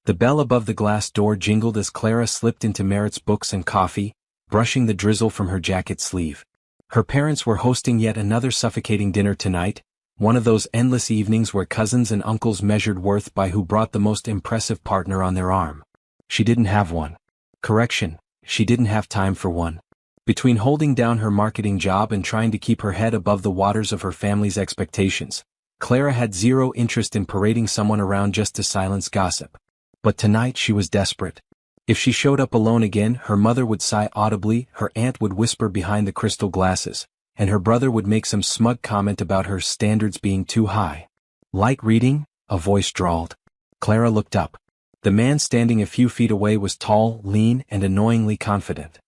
The bell above the glass door jingled as Clara slipped into Merritt's books and coffee, brushing the drizzle from her jacket sleeve. Her parents were hosting yet another suffocating dinner tonight, one of those endless evenings where cousins and uncles measured worth by who brought the most impressive partner on their arm. She didn't have one. Correction, she didn't have time for one. Between holding down her marketing job and trying to keep her head above the waters of her family's expectations, Clara had zero interest in parading someone around just to silence gossip. But tonight she was desperate. If she showed up alone again, her mother would sigh audibly, her aunt would whisper behind the crystal glasses, and her brother would make some smug comment about her standards being too high. Light reading? A voice drawled. Clara looked up. The man standing a few feet away was tall, lean, and annoyingly confident.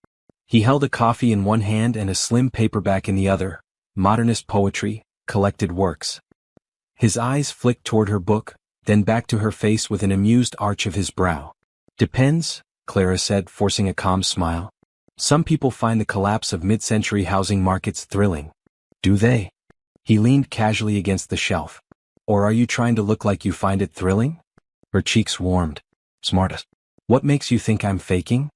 He held a coffee in one hand and a slim paperback in the other, modernist poetry, collected works. His eyes flicked toward her book, then back to her face with an amused arch of his brow. Depends, Clara said, forcing a calm smile. Some people find the collapse of mid-century housing markets thrilling. Do they? He leaned casually against the shelf. Or are you trying to look like you find it thrilling? Her cheeks warmed. Smartest. What makes you think I'm faking?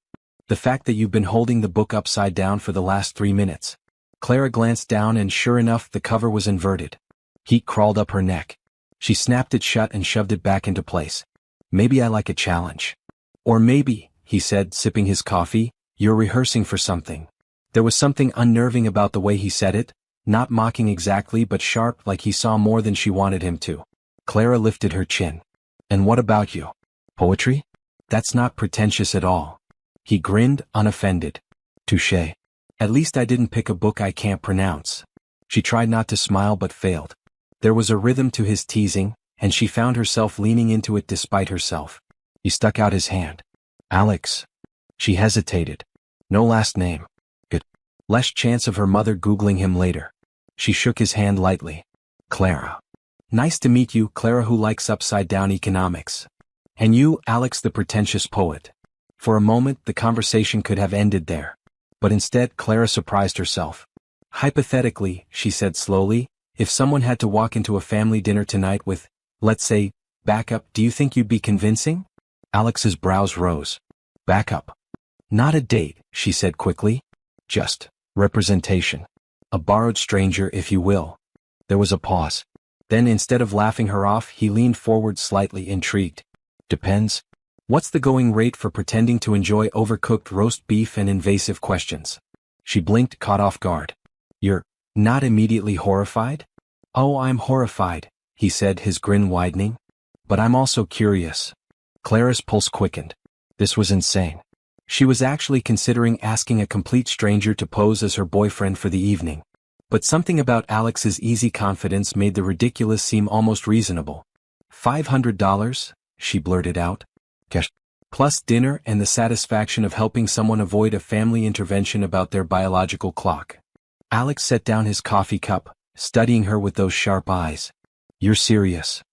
The fact that you've been holding the book upside down for the last 3 minutes. Clara glanced down and sure enough the cover was inverted. Heat crawled up her neck. She snapped it shut and shoved it back into place. Maybe I like a challenge. Or maybe, he said, sipping his coffee, you're rehearsing for something. There was something unnerving about the way he said it, not mocking exactly but sharp, like he saw more than she wanted him to. Clara lifted her chin. And what about you? Poetry? That's not pretentious at all. He grinned, unoffended. Touché. At least I didn't pick a book I can't pronounce. She tried not to smile but failed. There was a rhythm to his teasing, and she found herself leaning into it despite herself. He stuck out his hand. Alex. She hesitated. No last name. Good. Less chance of her mother Googling him later. She shook his hand lightly. Clara. Nice to meet you, Clara, who likes upside-down economics. And you, Alex, the pretentious poet. For a moment, the conversation could have ended there. But instead, Clara surprised herself. Hypothetically, she said slowly, if someone had to walk into a family dinner tonight with, let's say, backup, do you think you'd be convincing? Alex's brows rose. Backup. Not a date, she said quickly. Just representation. A borrowed stranger, if you will. There was a pause. Then instead of laughing her off, he leaned forward slightly intrigued. Depends. What's the going rate for pretending to enjoy overcooked roast beef and invasive questions? She blinked, caught off guard. You're not immediately horrified? Oh, I'm horrified, he said, his grin widening. But I'm also curious. Clara's pulse quickened. This was insane. She was actually considering asking a complete stranger to pose as her boyfriend for the evening. But something about Alex's easy confidence made the ridiculous seem almost reasonable. $500? She blurted out. Cash. Plus dinner and the satisfaction of helping someone avoid a family intervention about their biological clock. Alex set down his coffee cup, studying her with those sharp eyes. You're serious.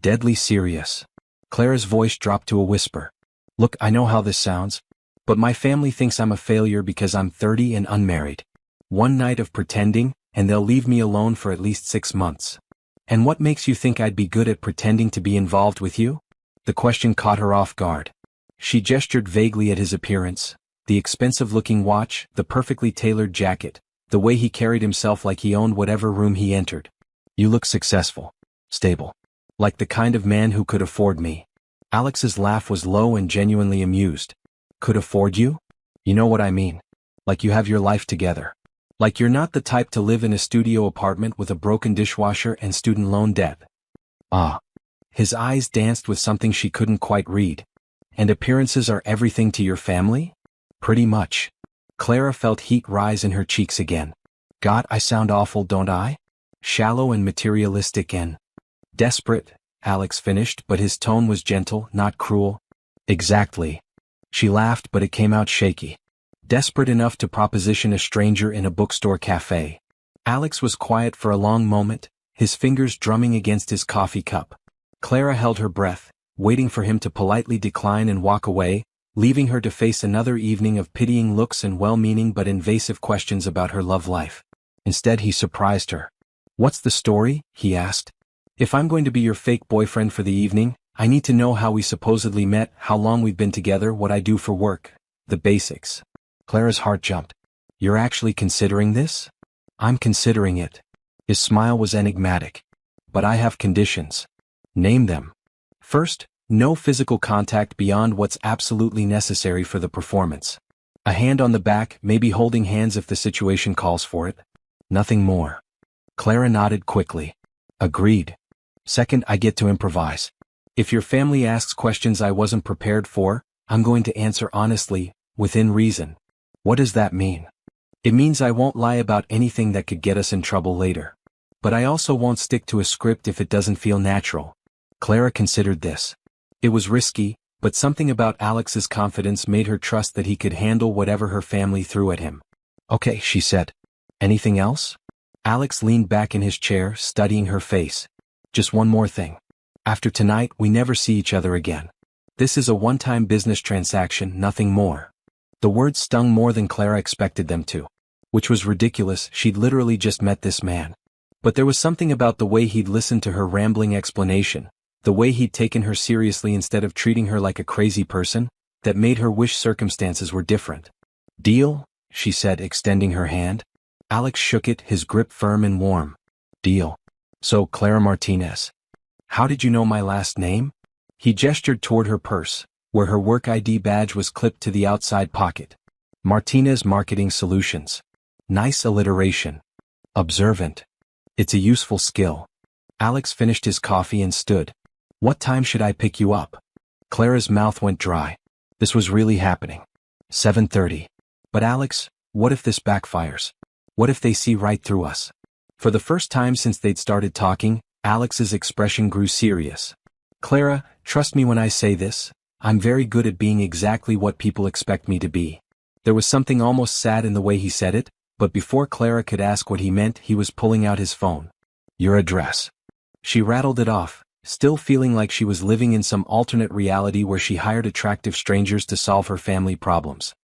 Deadly serious. Clara's voice dropped to a whisper. Look, I know how this sounds, but my family thinks I'm a failure because I'm 30 and unmarried. One night of pretending, and they'll leave me alone for at least 6 months. And what makes you think I'd be good at pretending to be involved with you? The question caught her off guard. She gestured vaguely at his appearance, the expensive-looking watch, the perfectly tailored jacket, the way he carried himself like he owned whatever room he entered. You look successful. Stable. Like the kind of man who could afford me. Alex's laugh was low and genuinely amused. Could afford you? You know what I mean. Like you have your life together. Like you're not the type to live in a studio apartment with a broken dishwasher and student loan debt. Ah. His eyes danced with something she couldn't quite read. And appearances are everything to your family? Pretty much. Clara felt heat rise in her cheeks again. God, I sound awful, don't I? Shallow and materialistic and desperate, Alex finished, but his tone was gentle, not cruel. Exactly. She laughed, but it came out shaky. Desperate enough to proposition a stranger in a bookstore cafe. Alex was quiet for a long moment, his fingers drumming against his coffee cup. Clara held her breath, waiting for him to politely decline and walk away, leaving her to face another evening of pitying looks and well-meaning but invasive questions about her love life. Instead, he surprised her. What's the story? He asked. If I'm going to be your fake boyfriend for the evening, I need to know how we supposedly met, how long we've been together, what I do for work. The basics. Clara's heart jumped. You're actually considering this? I'm considering it. His smile was enigmatic. But I have conditions. Name them. First, no physical contact beyond what's absolutely necessary for the performance. A hand on the back, maybe holding hands if the situation calls for it. Nothing more. Clara nodded quickly. Agreed. Second, I get to improvise. If your family asks questions I wasn't prepared for, I'm going to answer honestly, within reason. What does that mean? It means I won't lie about anything that could get us in trouble later. But I also won't stick to a script if it doesn't feel natural. Clara considered this. It was risky, but something about Alex's confidence made her trust that he could handle whatever her family threw at him. Okay, she said. Anything else? Alex leaned back in his chair, studying her face. Just one more thing. After tonight, we never see each other again. This is a one-time business transaction, nothing more. The words stung more than Clara expected them to. Which was ridiculous, she'd literally just met this man. But there was something about the way he'd listened to her rambling explanation, the way he'd taken her seriously instead of treating her like a crazy person, that made her wish circumstances were different. Deal? She said, extending her hand. Alex shook it, his grip firm and warm. Deal. So, Clara Martinez. How did you know my last name? He gestured toward her purse, where her work ID badge was clipped to the outside pocket. Martinez Marketing Solutions. Nice alliteration. Observant. It's a useful skill. Alex finished his coffee and stood. What time should I pick you up? Clara's mouth went dry. This was really happening. 7:30. But Alex, what if this backfires? What if they see right through us? For the first time since they'd started talking, Alex's expression grew serious. Clara, trust me when I say this, I'm very good at being exactly what people expect me to be. There was something almost sad in the way he said it, but before Clara could ask what he meant, he was pulling out his phone. Your address. She rattled it off, still feeling like she was living in some alternate reality where she hired attractive strangers to solve her family problems.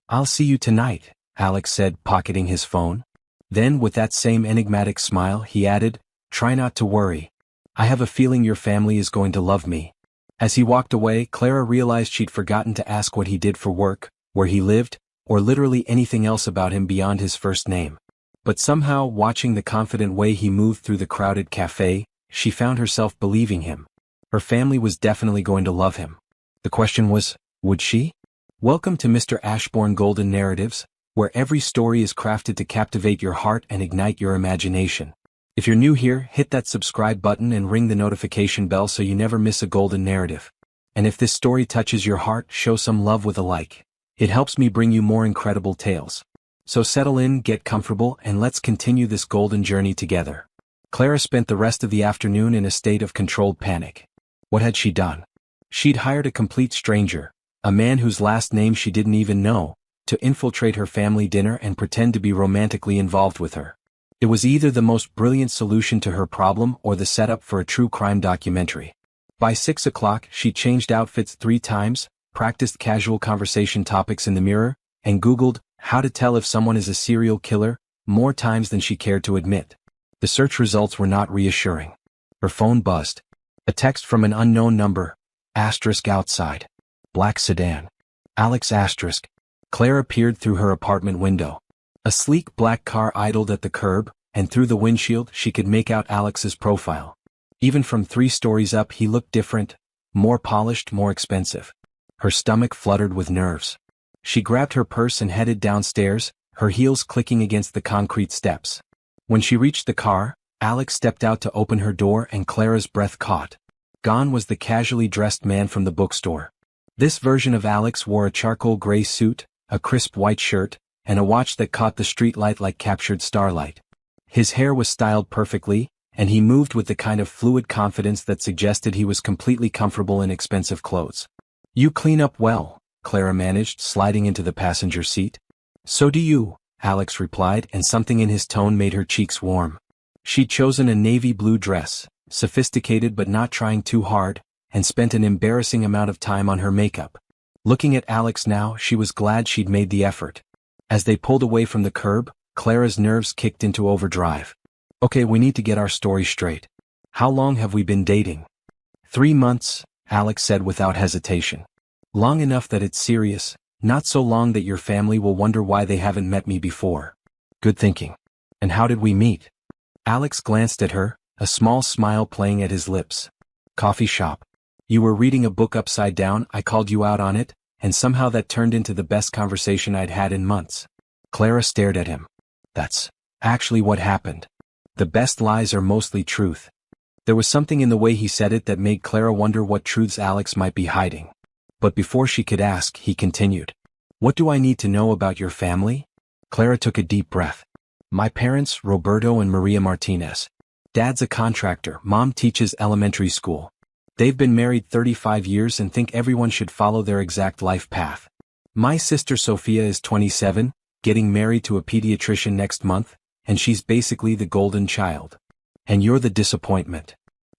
I'll see you tonight, Alex said, pocketing his phone. Then, with that same enigmatic smile, he added, try not to worry. I have a feeling your family is going to love me. As he walked away, Clara realized she'd forgotten to ask what he did for work, where he lived, or literally anything else about him beyond his first name. But somehow, watching the confident way he moved through the crowded cafe, she found herself believing him. Her family was definitely going to love him. The question was, would she? Welcome to Mr. Ashbourne Golden Narratives, where every story is crafted to captivate your heart and ignite your imagination. If you're new here, hit that subscribe button and ring the notification bell so you never miss a golden narrative. And if this story touches your heart, show some love with a like. It helps me bring you more incredible tales. So settle in, get comfortable, and let's continue this golden journey together. Clara spent the rest of the afternoon in a state of controlled panic. What had she done? She'd hired a complete stranger, a man whose last name she didn't even know, to infiltrate her family dinner and pretend to be romantically involved with her. It was either the most brilliant solution to her problem or the setup for a true crime documentary. By 6 o'clock, she changed outfits 3 times, practiced casual conversation topics in the mirror, and Googled how to tell if someone is a serial killer more times than she cared to admit. The search results were not reassuring. Her phone buzzed. A text from an unknown number. Asterisk outside. Black sedan. Alex asterisk. Clara peered through her apartment window. A sleek black car idled at the curb, and through the windshield she could make out Alex's profile. Even from 3 stories up he looked different, more polished, more expensive. Her stomach fluttered with nerves. She grabbed her purse and headed downstairs, her heels clicking against the concrete steps. When she reached the car, Alex stepped out to open her door and Clara's breath caught. Gone was the casually dressed man from the bookstore. This version of Alex wore a charcoal gray suit, a crisp white shirt, and a watch that caught the streetlight like captured starlight. His hair was styled perfectly, and he moved with the kind of fluid confidence that suggested he was completely comfortable in expensive clothes. You clean up well, Clara managed, sliding into the passenger seat. So do you, Alex replied, and something in his tone made her cheeks warm. She'd chosen a navy blue dress, sophisticated but not trying too hard, and spent an embarrassing amount of time on her makeup. Looking at Alex now, she was glad she'd made the effort. As they pulled away from the curb, Clara's nerves kicked into overdrive. Okay, we need to get our story straight. How long have we been dating? 3 months, Alex said without hesitation. Long enough that it's serious, not so long that your family will wonder why they haven't met me before. Good thinking. And how did we meet? Alex glanced at her, a small smile playing at his lips. Coffee shop. You were reading a book upside down, I called you out on it, and somehow that turned into the best conversation I'd had in months. Clara stared at him. That's actually what happened. The best lies are mostly truth. There was something in the way he said it that made Clara wonder what truths Alex might be hiding. But before she could ask, he continued. What do I need to know about your family? Clara took a deep breath. My parents, Roberto and Maria Martinez. Dad's a contractor, Mom teaches elementary school. They've been married 35 years and think everyone should follow their exact life path. My sister Sophia is 27, getting married to a pediatrician next month, and she's basically the golden child. And you're the disappointment.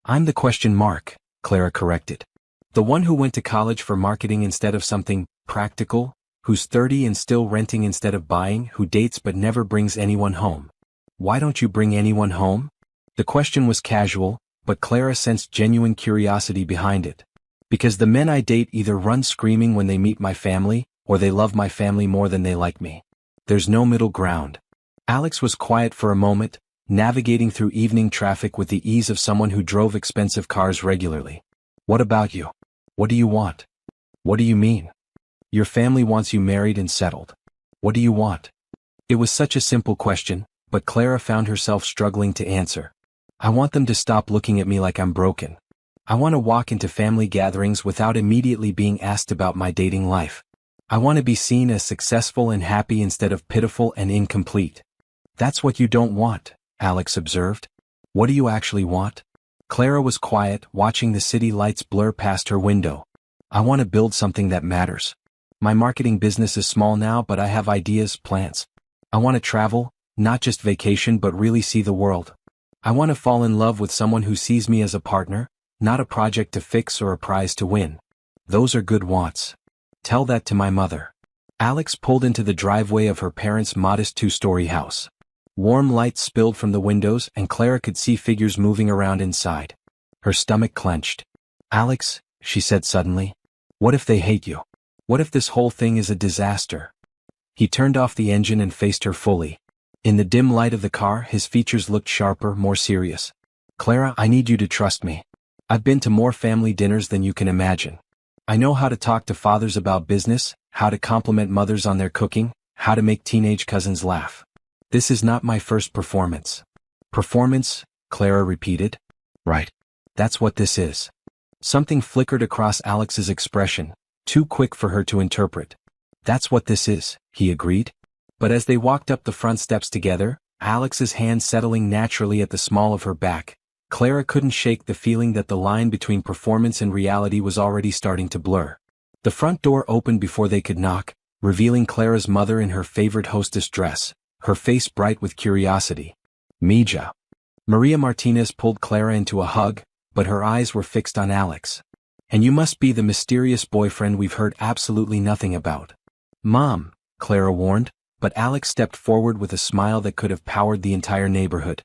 I'm the question mark, Clara corrected. The one who went to college for marketing instead of something practical, who's 30 and still renting instead of buying, who dates but never brings anyone home. Why don't you bring anyone home? The question was casual, but Clara sensed genuine curiosity behind it. Because the men I date either run screaming when they meet my family, or they love my family more than they like me. There's no middle ground. Alex was quiet for a moment, navigating through evening traffic with the ease of someone who drove expensive cars regularly. What about you? What do you want? What do you mean? Your family wants you married and settled. What do you want? It was such a simple question, but Clara found herself struggling to answer. I want them to stop looking at me like I'm broken. I want to walk into family gatherings without immediately being asked about my dating life. I want to be seen as successful and happy instead of pitiful and incomplete. That's what you don't want, Alex observed. What do you actually want? Clara was quiet, watching the city lights blur past her window. I want to build something that matters. My marketing business is small now, but I have ideas, plans. I want to travel, not just vacation but really see the world. I want to fall in love with someone who sees me as a partner, not a project to fix or a prize to win. Those are good wants. Tell that to my mother. Alex pulled into the driveway of her parents' modest two-story house. Warm light spilled from the windows and Clara could see figures moving around inside. Her stomach clenched. Alex, she said suddenly, what if they hate you? What if this whole thing is a disaster? He turned off the engine and faced her fully. In the dim light of the car, his features looked sharper, more serious. Clara, I need you to trust me. I've been to more family dinners than you can imagine. I know how to talk to fathers about business, how to compliment mothers on their cooking, how to make teenage cousins laugh. This is not my first performance. Performance? Clara repeated. Right. That's what this is. Something flickered across Alex's expression, too quick for her to interpret. That's what this is, he agreed. But as they walked up the front steps together, Alex's hand settling naturally at the small of her back, Clara couldn't shake the feeling that the line between performance and reality was already starting to blur. The front door opened before they could knock, revealing Clara's mother in her favorite hostess dress, her face bright with curiosity. Mija. Maria Martinez pulled Clara into a hug, but her eyes were fixed on Alex. And you must be the mysterious boyfriend we've heard absolutely nothing about. Mom, Clara warned, but Alex stepped forward with a smile that could have powered the entire neighborhood.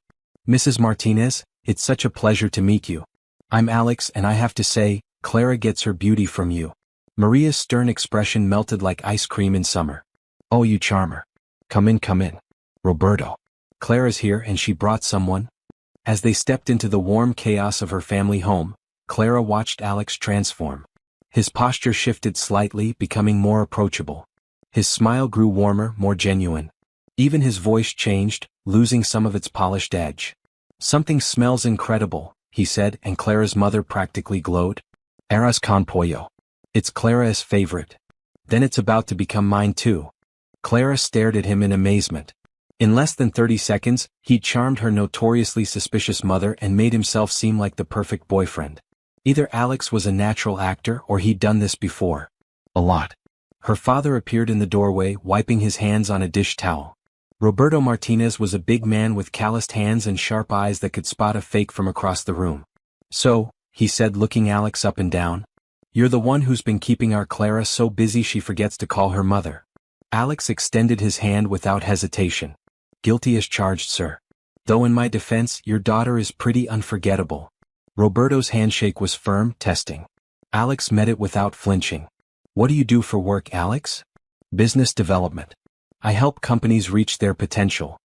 Mrs. Martinez, it's such a pleasure to meet you. I'm Alex and I have to say, Clara gets her beauty from you. Maria's stern expression melted like ice cream in summer. Oh, you charmer. Come in, come in. Roberto. Clara's here and she brought someone. As they stepped into the warm chaos of her family home, Clara watched Alex transform. His posture shifted slightly, becoming more approachable. His smile grew warmer, more genuine. Even his voice changed, losing some of its polished edge. Something smells incredible, he said, and Clara's mother practically glowed. Arroz con pollo. It's Clara's favorite. Then it's about to become mine too. Clara stared at him in amazement. In less than 30 seconds, he charmed her notoriously suspicious mother and made himself seem like the perfect boyfriend. Either Alex was a natural actor or he'd done this before. A lot. Her father appeared in the doorway, wiping his hands on a dish towel. Roberto Martinez was a big man with calloused hands and sharp eyes that could spot a fake from across the room. So, he said, looking Alex up and down, you're the one who's been keeping our Clara so busy she forgets to call her mother. Alex extended his hand without hesitation. Guilty as charged, sir. Though in my defense, your daughter is pretty unforgettable. Roberto's handshake was firm, testing. Alex met it without flinching. What do you do for work, Alex? Business development. I help companies reach their potential.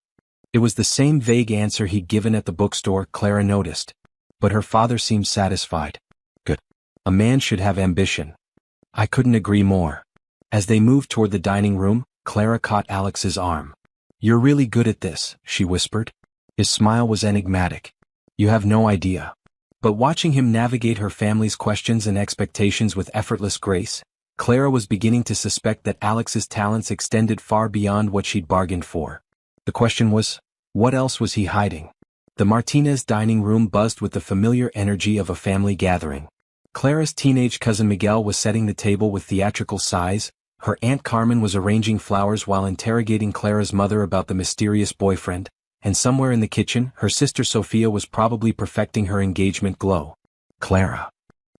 It was the same vague answer he'd given at the bookstore, Clara noticed. But her father seemed satisfied. Good. A man should have ambition. I couldn't agree more. As they moved toward the dining room, Clara caught Alex's arm. You're really good at this, she whispered. His smile was enigmatic. You have no idea. But watching him navigate her family's questions and expectations with effortless grace, Clara was beginning to suspect that Alex's talents extended far beyond what she'd bargained for. The question was, what else was he hiding? The Martinez dining room buzzed with the familiar energy of a family gathering. Clara's teenage cousin Miguel was setting the table with theatrical sighs, her Aunt Carmen was arranging flowers while interrogating Clara's mother about the mysterious boyfriend, and somewhere in the kitchen, her sister Sophia was probably perfecting her engagement glow. Clara.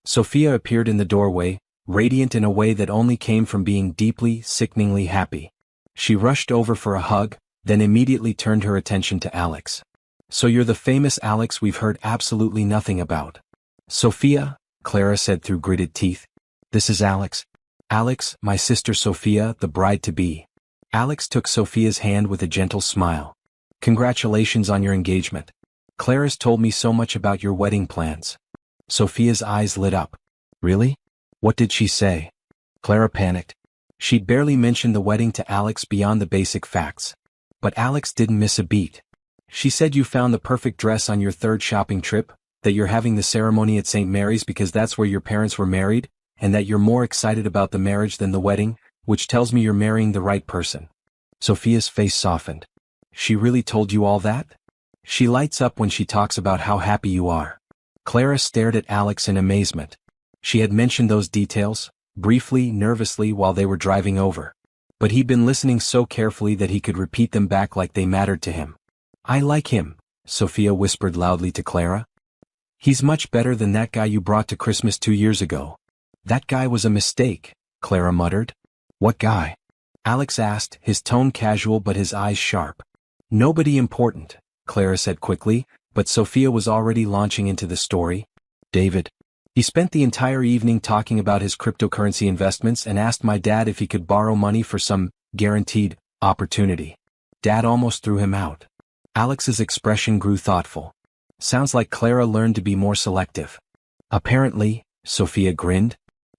Sophia appeared in the doorway, radiant in a way that only came from being deeply, sickeningly happy. She rushed over for a hug, then immediately turned her attention to Alex. So you're the famous Alex we've heard absolutely nothing about. Sophia, Clara said through gritted teeth. This is Alex. Alex, my sister Sophia, the bride-to-be. Alex took Sophia's hand with a gentle smile. Congratulations on your engagement. Clara's told me so much about your wedding plans. Sophia's eyes lit up. Really? What did she say? Clara panicked. She'd barely mentioned the wedding to Alex beyond the basic facts. But Alex didn't miss a beat. She said you found the perfect dress on your third shopping trip, that you're having the ceremony at St. Mary's because that's where your parents were married, and that you're more excited about the marriage than the wedding, which tells me you're marrying the right person. Sophia's face softened. She really told you all that? She lights up when she talks about how happy you are. Clara stared at Alex in amazement. She had mentioned those details, briefly, nervously while they were driving over. But he'd been listening so carefully that he could repeat them back like they mattered to him. I like him, Sophia whispered loudly to Clara. He's much better than that guy you brought to Christmas 2 years ago. That guy was a mistake, Clara muttered. What guy? Alex asked, his tone casual but his eyes sharp. Nobody important, Clara said quickly, but Sophia was already launching into the story. David. He spent the entire evening talking about his cryptocurrency investments and asked my dad if he could borrow money for some guaranteed opportunity. Dad almost threw him out. Alex's expression grew thoughtful. Sounds like Clara learned to be more selective. Apparently, Sophia grinned.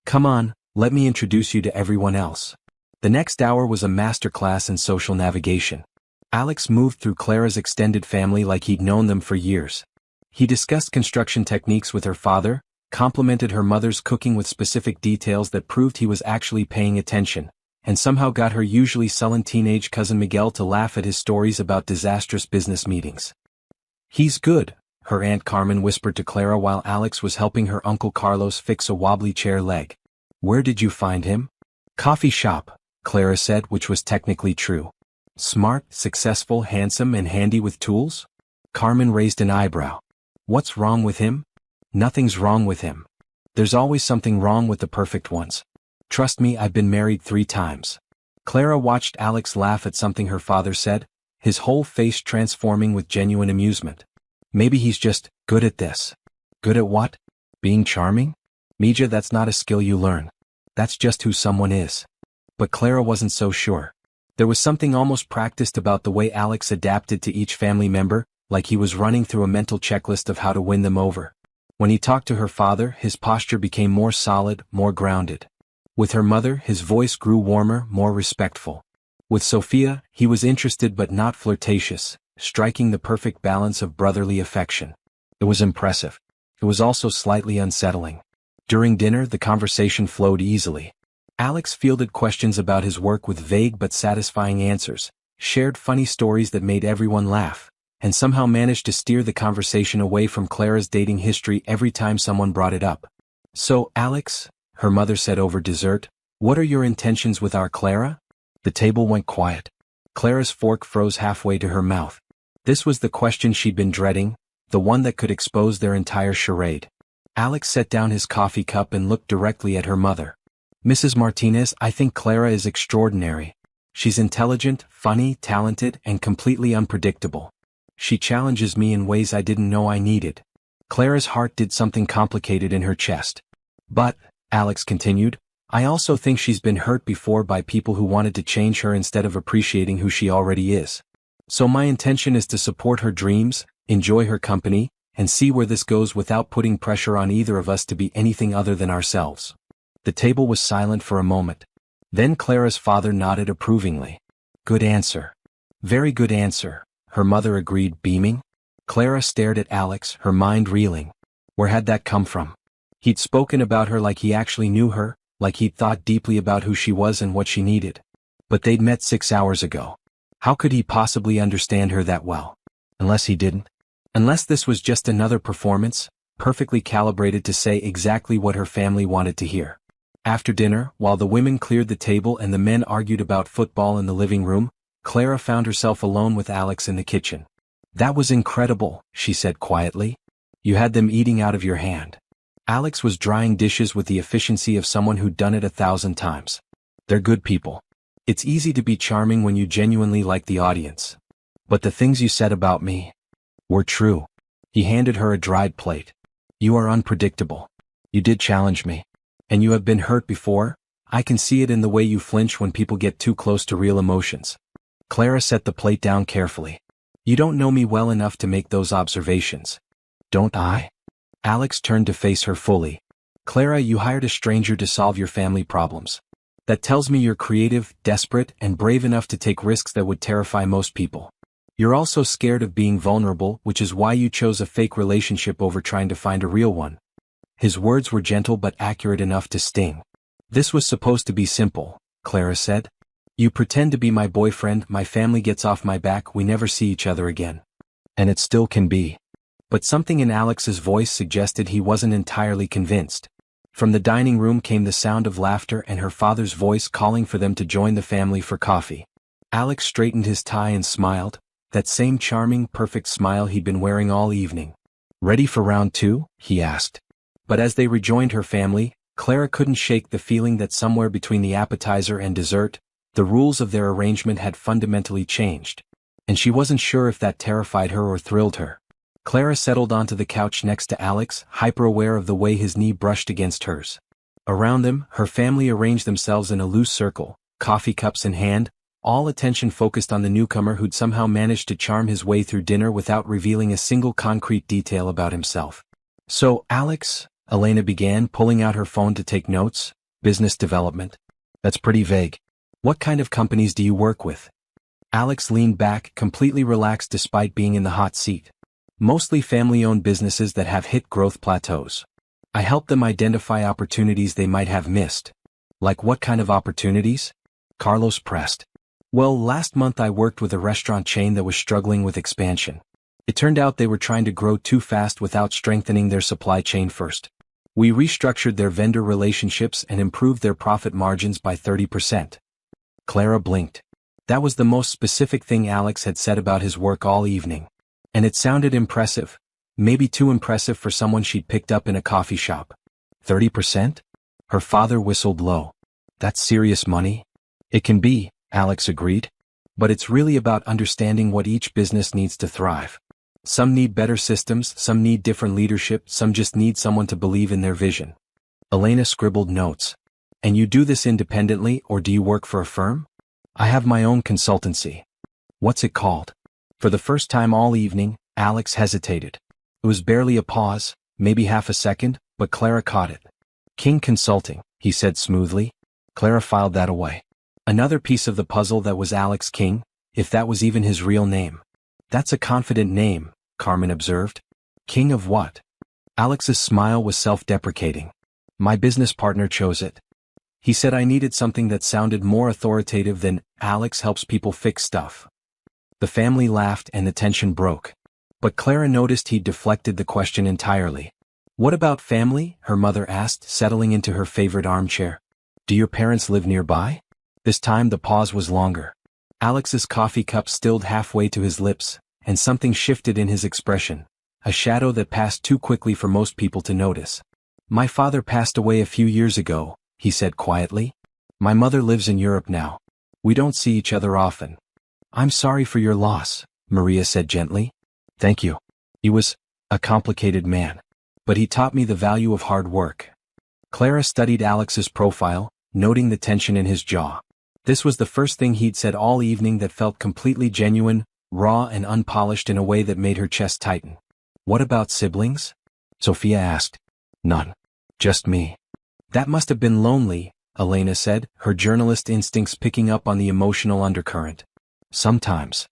Come on, let me introduce you to everyone else. The next hour was a masterclass in social navigation. Alex moved through Clara's extended family like he'd known them for years. He discussed construction techniques with her father, complimented her mother's cooking with specific details that proved he was actually paying attention, and somehow got her usually sullen teenage cousin Miguel to laugh at his stories about disastrous business meetings. He's good, her Aunt Carmen whispered to Clara while Alex was helping her Uncle Carlos fix a wobbly chair leg. Where did you find him? Coffee shop, Clara said, which was technically true. Smart, successful, handsome, and handy with tools? Carmen raised an eyebrow. What's wrong with him? Nothing's wrong with him. There's always something wrong with the perfect ones. Trust me, I've been married 3 times. Clara watched Alex laugh at something her father said, his whole face transforming with genuine amusement. Maybe he's just good at this. Good at what? Being charming? Mija, that's not a skill you learn. That's just who someone is. But Clara wasn't so sure. There was something almost practiced about the way Alex adapted to each family member, like he was running through a mental checklist of how to win them over. When he talked to her father, his posture became more solid, more grounded. With her mother, his voice grew warmer, more respectful. With Sophia, he was interested but not flirtatious, striking the perfect balance of brotherly affection. It was impressive. It was also slightly unsettling. During dinner, the conversation flowed easily. Alex fielded questions about his work with vague but satisfying answers, shared funny stories that made everyone laugh, and somehow managed to steer the conversation away from Clara's dating history every time someone brought it up. So, Alex, her mother said over dessert, what are your intentions with our Clara? The table went quiet. Clara's fork froze halfway to her mouth. This was the question she'd been dreading, the one that could expose their entire charade. Alex set down his coffee cup and looked directly at her mother. Mrs. Martinez, I think Clara is extraordinary. She's intelligent, funny, talented, and completely unpredictable. She challenges me in ways I didn't know I needed. Clara's heart did something complicated in her chest. But, Alex continued. I also think she's been hurt before by people who wanted to change her instead of appreciating who she already is. So my intention is to support her dreams, enjoy her company, and see where this goes without putting pressure on either of us to be anything other than ourselves. The table was silent for a moment. Then Clara's father nodded approvingly. Good answer. Very good answer, her mother agreed, beaming. Clara stared at Alex, her mind reeling. Where had that come from? He'd spoken about her like he actually knew her, like he'd thought deeply about who she was and what she needed. But they'd met 6 hours ago. How could he possibly understand her that well? Unless he didn't? Unless this was just another performance, perfectly calibrated to say exactly what her family wanted to hear. After dinner, while the women cleared the table and the men argued about football in the living room, Clara found herself alone with Alex in the kitchen. That was incredible, she said quietly. You had them eating out of your hand. Alex was drying dishes with the efficiency of someone who'd done it 1,000 times. They're good people. It's easy to be charming when you genuinely like the audience. But the things you said about me were true. He handed her a dried plate. You are unpredictable. You did challenge me. And you have been hurt before. I can see it in the way you flinch when people get too close to real emotions. Clara set the plate down carefully. You don't know me well enough to make those observations. Don't I? Alex turned to face her fully. Clara, you hired a stranger to solve your family problems. That tells me you're creative, desperate, and brave enough to take risks that would terrify most people. You're also scared of being vulnerable, which is why you chose a fake relationship over trying to find a real one. His words were gentle but accurate enough to sting. This was supposed to be simple, Clara said. You pretend to be my boyfriend, my family gets off my back, we never see each other again. And it still can be. But something in Alex's voice suggested he wasn't entirely convinced. From the dining room came the sound of laughter and her father's voice calling for them to join the family for coffee. Alex straightened his tie and smiled, that same charming, perfect smile he'd been wearing all evening. Ready for round 2? He asked. But as they rejoined her family, Clara couldn't shake the feeling that somewhere between the appetizer and dessert, the rules of their arrangement had fundamentally changed. And she wasn't sure if that terrified her or thrilled her. Clara settled onto the couch next to Alex, hyper-aware of the way his knee brushed against hers. Around them, her family arranged themselves in a loose circle, coffee cups in hand, all attention focused on the newcomer who'd somehow managed to charm his way through dinner without revealing a single concrete detail about himself. So, Alex, Elena began, pulling out her phone to take notes. Business development. That's pretty vague. What kind of companies do you work with? Alex leaned back, completely relaxed despite being in the hot seat. Mostly family-owned businesses that have hit growth plateaus. I help them identify opportunities they might have missed. Like what kind of opportunities? Carlos pressed. Well, last month I worked with a restaurant chain that was struggling with expansion. It turned out they were trying to grow too fast without strengthening their supply chain first. We restructured their vendor relationships and improved their profit margins by 30%. Clara blinked. That was the most specific thing Alex had said about his work all evening. And it sounded impressive. Maybe too impressive for someone she'd picked up in a coffee shop. 30%? Her father whistled low. That's serious money? It can be, Alex agreed. But it's really about understanding what each business needs to thrive. Some need better systems, some need different leadership, some just need someone to believe in their vision. Elena scribbled notes. And you do this independently, or do you work for a firm? I have my own consultancy. What's it called? For the first time all evening, Alex hesitated. It was barely a pause, maybe half a second, but Clara caught it. King Consulting, he said smoothly. Clara filed that away. Another piece of the puzzle that was Alex King, if that was even his real name. That's a confident name, Carmen observed. King of what? Alex's smile was self-deprecating. My business partner chose it. He said I needed something that sounded more authoritative than Alex helps people fix stuff. The family laughed and the tension broke. But Clara noticed he'd deflected the question entirely. What about family? Her mother asked, settling into her favorite armchair. Do your parents live nearby? This time the pause was longer. Alex's coffee cup stilled halfway to his lips, and something shifted in his expression, a shadow that passed too quickly for most people to notice. My father passed away a few years ago, he said quietly. My mother lives in Europe now. We don't see each other often. I'm sorry for your loss, Maria said gently. Thank you. He was a complicated man. But he taught me the value of hard work. Clara studied Alex's profile, noting the tension in his jaw. This was the first thing he'd said all evening that felt completely genuine, raw and unpolished in a way that made her chest tighten. What about siblings? Sophia asked. None. Just me. That must have been lonely, Elena said, her journalist instincts picking up on the emotional undercurrent. Sometimes.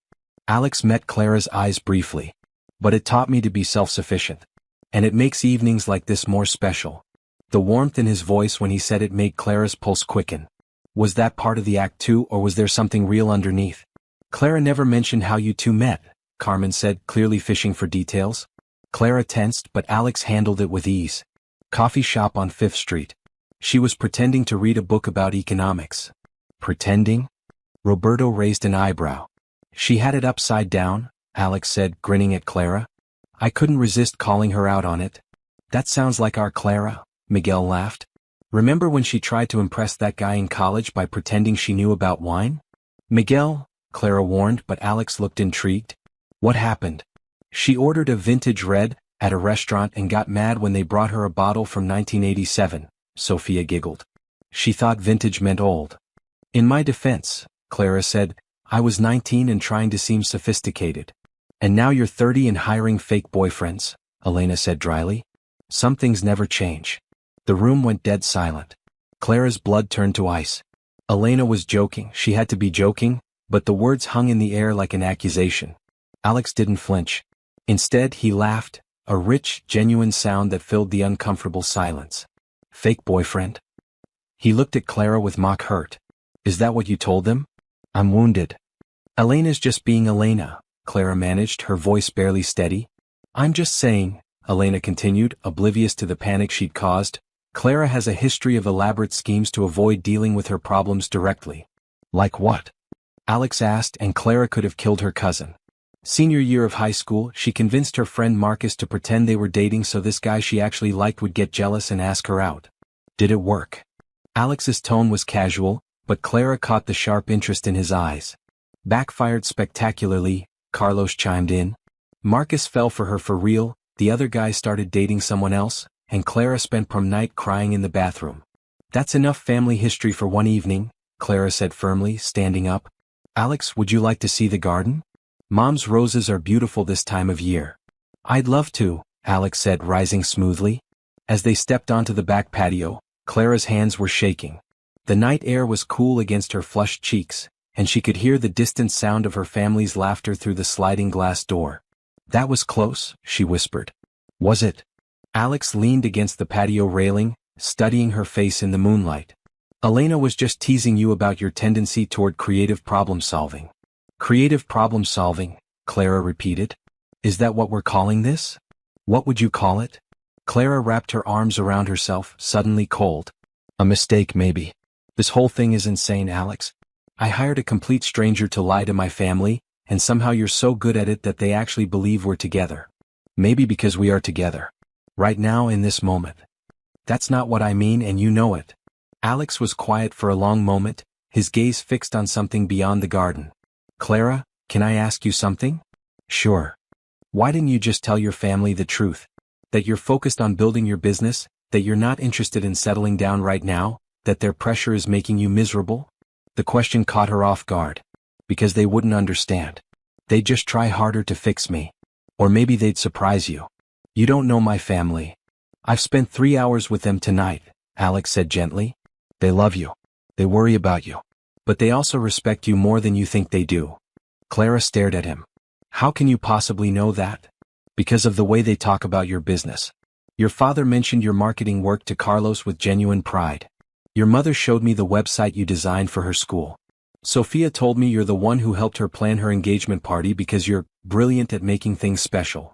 Alex met Clara's eyes briefly. But it taught me to be self-sufficient. And it makes evenings like this more special. The warmth in his voice when he said it made Clara's pulse quicken. Was that part of the act too, or was there something real underneath? Clara never mentioned how you two met, Carmen said, clearly fishing for details. Clara tensed, but Alex handled it with ease. Coffee shop on 5th Street. She was pretending to read a book about economics. Pretending? Roberto raised an eyebrow. She had it upside down, Alex said, grinning at Clara. I couldn't resist calling her out on it. That sounds like our Clara, Miguel laughed. Remember when she tried to impress that guy in college by pretending she knew about wine? Miguel, Clara warned, but Alex looked intrigued. What happened? She ordered a vintage red at a restaurant and got mad when they brought her a bottle from 1987, Sophia giggled. She thought vintage meant old. In my defense, Clara said, I was 19 and trying to seem sophisticated. And now you're 30 and hiring fake boyfriends, Elena said dryly. Some things never change. The room went dead silent. Clara's blood turned to ice. Elena was joking, she had to be joking, but the words hung in the air like an accusation. Alex didn't flinch. Instead, he laughed, a rich, genuine sound that filled the uncomfortable silence. Fake boyfriend? He looked at Clara with mock hurt. Is that what you told them? I'm wounded. Elena's just being Elena, Clara managed, her voice barely steady. I'm just saying, Elena continued, oblivious to the panic she'd caused. Clara has a history of elaborate schemes to avoid dealing with her problems directly. Like what? Alex asked, and Clara could have killed her cousin. Senior year of high school, she convinced her friend Marcus to pretend they were dating so this guy she actually liked would get jealous and ask her out. Did it work? Alex's tone was casual, but Clara caught the sharp interest in his eyes. Backfired spectacularly, Carlos chimed in. Marcus fell for her for real, the other guy started dating someone else, and Clara spent prom night crying in the bathroom. That's enough family history for one evening, Clara said firmly, standing up. Alex, would you like to see the garden? Mom's roses are beautiful this time of year. I'd love to, Alex said, rising smoothly. As they stepped onto the back patio, Clara's hands were shaking. The night air was cool against her flushed cheeks, and she could hear the distant sound of her family's laughter through the sliding glass door. That was close, she whispered. Was it? Alex leaned against the patio railing, studying her face in the moonlight. Elena was just teasing you about your tendency toward creative problem-solving. Creative problem-solving, Clara repeated. Is that what we're calling this? What would you call it? Clara wrapped her arms around herself, suddenly cold. A mistake maybe. This whole thing is insane, Alex. I hired a complete stranger to lie to my family, and somehow you're so good at it that they actually believe we're together. Maybe because we are together. Right now in this moment. That's not what I mean, and you know it. Alex was quiet for a long moment, his gaze fixed on something beyond the garden. Clara, can I ask you something? Sure. Why didn't you just tell your family the truth? That you're focused on building your business, that you're not interested in settling down right now, that their pressure is making you miserable? The question caught her off guard. Because they wouldn't understand. They'd just try harder to fix me. Or maybe they'd surprise you. You don't know my family. I've spent 3 hours with them tonight, Alex said gently. They love you. They worry about you. But they also respect you more than you think they do. Clara stared at him. How can you possibly know that? Because of the way they talk about your business. Your father mentioned your marketing work to Carlos with genuine pride. Your mother showed me the website you designed for her school. Sophia told me you're the one who helped her plan her engagement party because you're brilliant at making things special.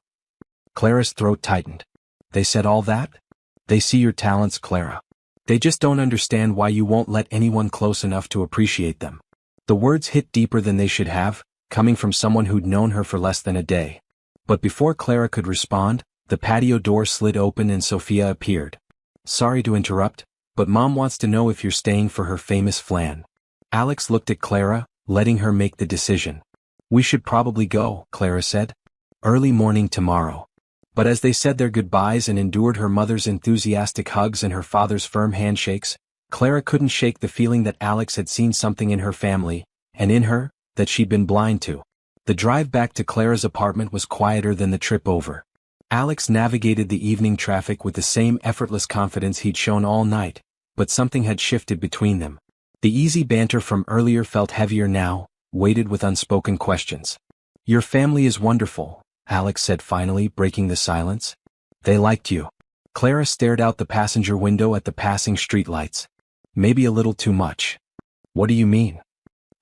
Clara's throat tightened. They said all that? They see your talents, Clara. They just don't understand why you won't let anyone close enough to appreciate them. The words hit deeper than they should have, coming from someone who'd known her for less than a day. But before Clara could respond, the patio door slid open and Sophia appeared. Sorry to interrupt, but Mom wants to know if you're staying for her famous flan. Alex looked at Clara, letting her make the decision. We should probably go, Clara said. Early morning tomorrow. But as they said their goodbyes and endured her mother's enthusiastic hugs and her father's firm handshakes, Clara couldn't shake the feeling that Alex had seen something in her family, and in her, that she'd been blind to. The drive back to Clara's apartment was quieter than the trip over. Alex navigated the evening traffic with the same effortless confidence he'd shown all night, but something had shifted between them. The easy banter from earlier felt heavier now, weighted with unspoken questions. "Your family is wonderful," Alex said finally, breaking the silence. "They liked you." Clara stared out the passenger window at the passing streetlights. "Maybe a little too much." "What do you mean?"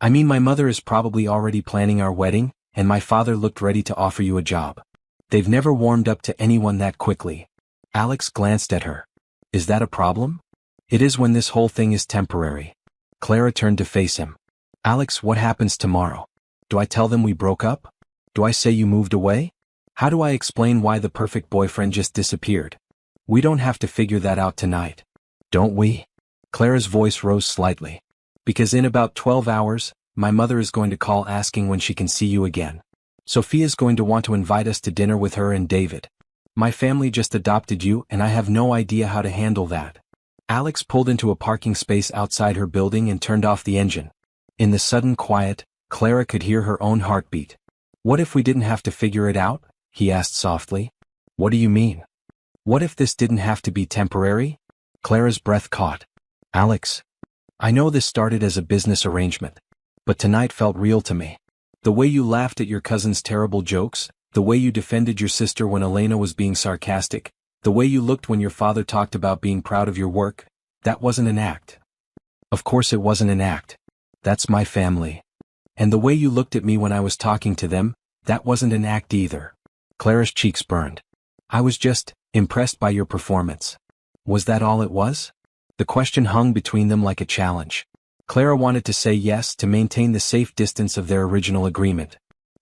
"I mean my mother is probably already planning our wedding, and my father looked ready to offer you a job. They've never warmed up to anyone that quickly." Alex glanced at her. "Is that a problem?" "It is when this whole thing is temporary." Clara turned to face him. "Alex, what happens tomorrow? Do I tell them we broke up? Do I say you moved away? How do I explain why the perfect boyfriend just disappeared? We don't have to figure that out tonight. Don't we?" Clara's voice rose slightly. "Because in about 12 hours, my mother is going to call asking when she can see you again. Sophia's going to want to invite us to dinner with her and David. My family just adopted you and I have no idea how to handle that." Alex pulled into a parking space outside her building and turned off the engine. In the sudden quiet, Clara could hear her own heartbeat. "What if we didn't have to figure it out?" he asked softly. "What do you mean? What if this didn't have to be temporary?" Clara's breath caught. "Alex, I know this started as a business arrangement, but tonight felt real to me. The way you laughed at your cousin's terrible jokes, the way you defended your sister when Elena was being sarcastic, the way you looked when your father talked about being proud of your work, that wasn't an act." "Of course it wasn't an act. That's my family. And the way you looked at me when I was talking to them, that wasn't an act either." Clara's cheeks burned. "I was just impressed by your performance." Was that all it was? The question hung between them like a challenge. Clara wanted to say yes to maintain the safe distance of their original agreement.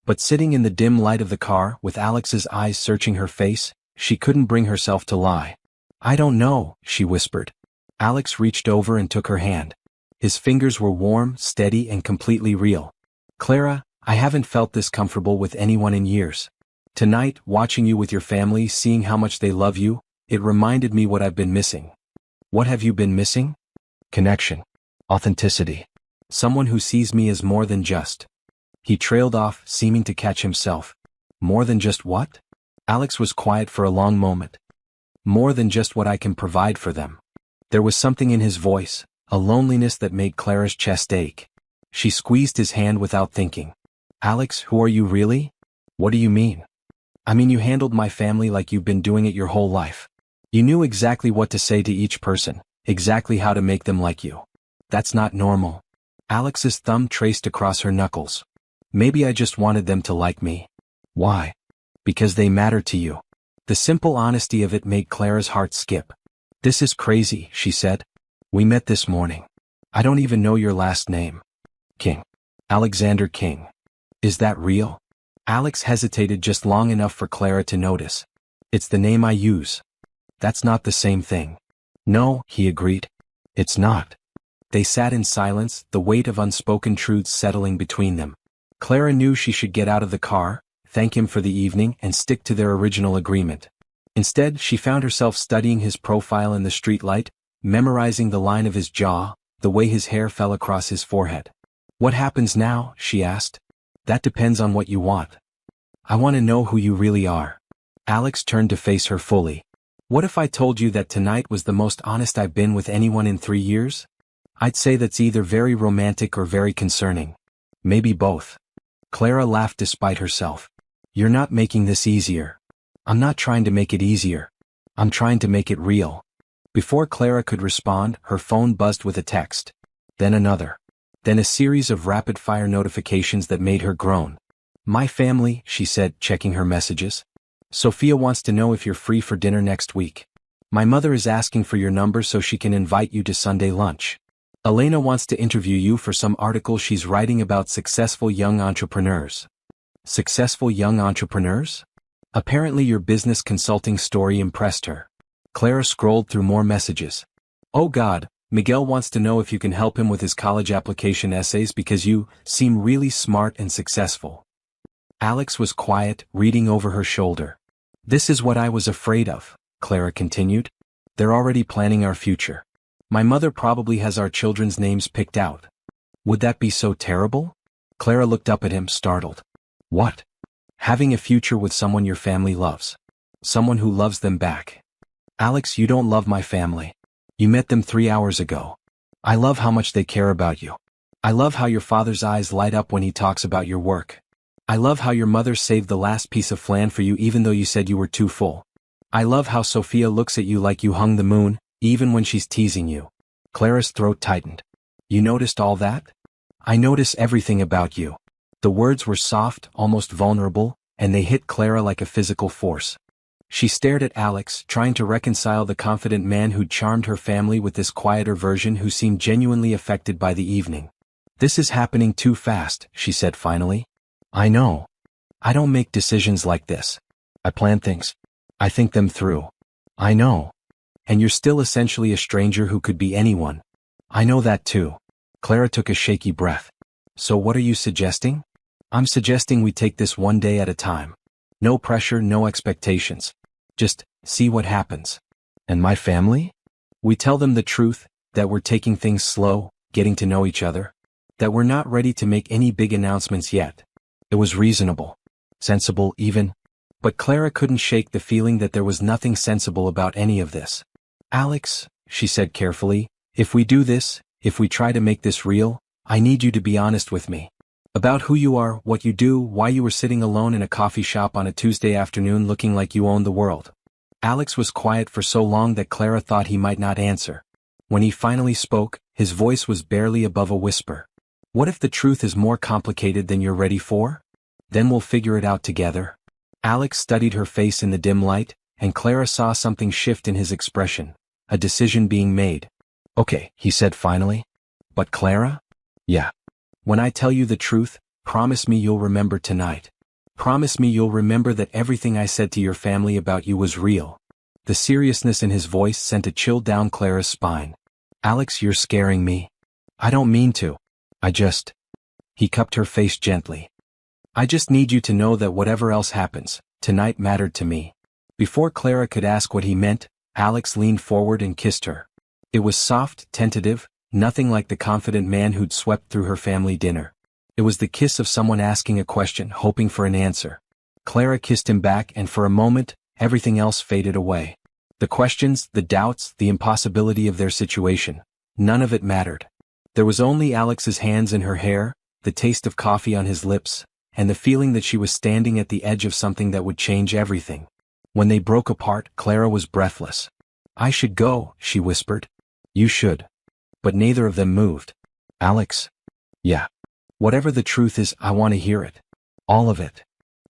But sitting in the dim light of the car with Alex's eyes searching her face, she couldn't bring herself to lie. "I don't know," she whispered. Alex reached over and took her hand. His fingers were warm, steady, and completely real. "Clara, I haven't felt this comfortable with anyone in years. Tonight, watching you with your family, seeing how much they love you, it reminded me what I've been missing." "What have you been missing?" "Connection. Authenticity. Someone who sees me as more than just." He trailed off, seeming to catch himself. "More than just what?" Alex was quiet for a long moment. "More than just what I can provide for them." There was something in his voice, a loneliness that made Clara's chest ache. She squeezed his hand without thinking. "Alex, who are you really?" "What do you mean?" "I mean you handled my family like you've been doing it your whole life. You knew exactly what to say to each person, exactly how to make them like you. That's not normal." Alex's thumb traced across her knuckles. "Maybe I just wanted them to like me." "Why?" "Because they matter to you." The simple honesty of it made Clara's heart skip. "This is crazy," she said. "We met this morning. I don't even know your last name." "King. Alexander King." "Is that real?" Alex hesitated just long enough for Clara to notice. "It's the name I use." "That's not the same thing." "No," he agreed. "It's not." They sat in silence, the weight of unspoken truths settling between them. Clara knew she should get out of the car, thank him for the evening, and stick to their original agreement. Instead, she found herself studying his profile in the streetlight, memorizing the line of his jaw, the way his hair fell across his forehead. "What happens now?" she asked. "That depends on what you want." "I want to know who you really are." Alex turned to face her fully. "What if I told you that tonight was the most honest I've been with anyone in 3 years? I'd say that's either very romantic or very concerning. Maybe both." Clara laughed despite herself. "You're not making this easier." "I'm not trying to make it easier. I'm trying to make it real." Before Clara could respond, her phone buzzed with a text. Then another. Then a series of rapid-fire notifications that made her groan. "My family," she said, checking her messages. "Sophia wants to know if you're free for dinner next week. My mother is asking for your number so she can invite you to Sunday lunch. Elena wants to interview you for some article she's writing about successful young entrepreneurs." Successful young entrepreneurs? Apparently your business consulting story impressed her. Clara scrolled through more messages. "Oh God, Miguel wants to know if you can help him with his college application essays because you seem really smart and successful." Alex was quiet, reading over her shoulder. This is what I was afraid of, Clara continued. They're already planning our future. My mother probably has our children's names picked out. Would that be so terrible? Clara looked up at him, startled. What? Having a future with someone your family loves. Someone who loves them back. Alex, you don't love my family. You met them 3 hours ago. I love how much they care about you. I love how your father's eyes light up when he talks about your work. I love how your mother saved the last piece of flan for you even though you said you were too full. I love how Sophia looks at you like you hung the moon, even when she's teasing you. Clara's throat tightened. You noticed all that? I notice everything about you. The words were soft, almost vulnerable, and they hit Clara like a physical force. She stared at Alex, trying to reconcile the confident man who'd charmed her family with this quieter version who seemed genuinely affected by the evening. This is happening too fast, she said finally. I know. I don't make decisions like this. I plan things. I think them through. I know. And you're still essentially a stranger who could be anyone. I know that too. Clara took a shaky breath. So what are you suggesting? I'm suggesting we take this one day at a time. No pressure, no expectations. Just see what happens. And my family? We tell them the truth, that we're taking things slow, getting to know each other. That we're not ready to make any big announcements yet. It was reasonable. Sensible even. But Clara couldn't shake the feeling that there was nothing sensible about any of this. Alex, she said carefully, if we do this, if we try to make this real, I need you to be honest with me. About who you are, what you do, why you were sitting alone in a coffee shop on a Tuesday afternoon looking like you owned the world. Alex was quiet for so long that Clara thought he might not answer. When he finally spoke, his voice was barely above a whisper. What if the truth is more complicated than you're ready for? Then we'll figure it out together. Alex studied her face in the dim light, and Clara saw something shift in his expression, a decision being made. Okay, he said finally. But Clara? Yeah. When I tell you the truth, promise me you'll remember tonight. Promise me you'll remember that everything I said to your family about you was real. The seriousness in his voice sent a chill down Clara's spine. Alex, you're scaring me. I don't mean to. He cupped her face gently. I just need you to know that whatever else happens, tonight mattered to me. Before Clara could ask what he meant, Alex leaned forward and kissed her. It was soft, tentative, nothing like the confident man who'd swept through her family dinner. It was the kiss of someone asking a question, hoping for an answer. Clara kissed him back, and for a moment, everything else faded away. The questions, the doubts, the impossibility of their situation. None of it mattered. There was only Alex's hands in her hair, the taste of coffee on his lips, and the feeling that she was standing at the edge of something that would change everything. When they broke apart, Clara was breathless. I should go, she whispered. You should. But neither of them moved. Alex? Yeah. Whatever the truth is, I want to hear it. All of it.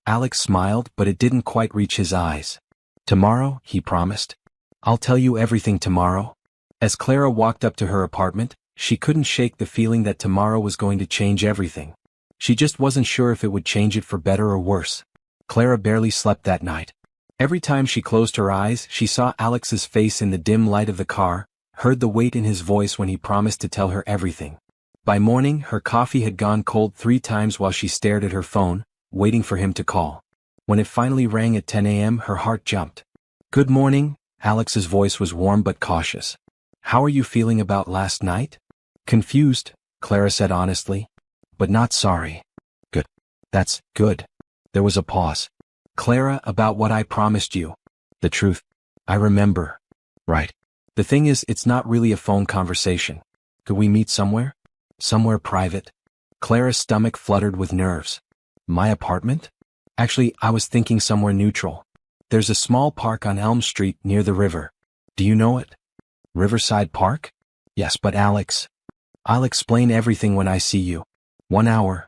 Alex smiled, but it didn't quite reach his eyes. Tomorrow, he promised. I'll tell you everything tomorrow. As Clara walked up to her apartment, she couldn't shake the feeling that tomorrow was going to change everything. She just wasn't sure if it would change it for better or worse. Clara barely slept that night. Every time she closed her eyes, she saw Alex's face in the dim light of the car, heard the weight in his voice when he promised to tell her everything. By morning, her coffee had gone cold 3 times while she stared at her phone, waiting for him to call. When it finally rang at 10 a.m., her heart jumped. Good morning, Alex's voice was warm but cautious. How are you feeling about last night? Confused, Clara said honestly. But not sorry. Good. That's good. There was a pause. Clara, about what I promised you. The truth. I remember. Right. The thing is, it's not really a phone conversation. Could we meet somewhere? Somewhere private? Clara's stomach fluttered with nerves. My apartment? Actually, I was thinking somewhere neutral. There's a small park on Elm Street near the river. Do you know it? Riverside Park? Yes, but Alex. I'll explain everything when I see you. 1 hour.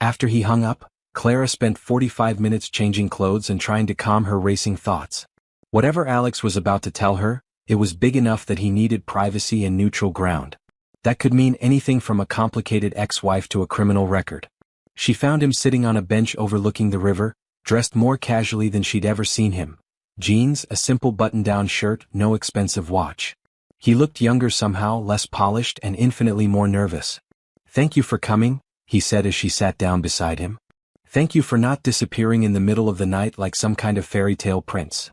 After he hung up, Clara spent 45 minutes changing clothes and trying to calm her racing thoughts. Whatever Alex was about to tell her, it was big enough that he needed privacy and neutral ground. That could mean anything from a complicated ex-wife to a criminal record. She found him sitting on a bench overlooking the river, dressed more casually than she'd ever seen him. Jeans, a simple button-down shirt, no expensive watch. He looked younger somehow, less polished and infinitely more nervous. Thank you for coming, he said as she sat down beside him. Thank you for not disappearing in the middle of the night like some kind of fairy tale prince.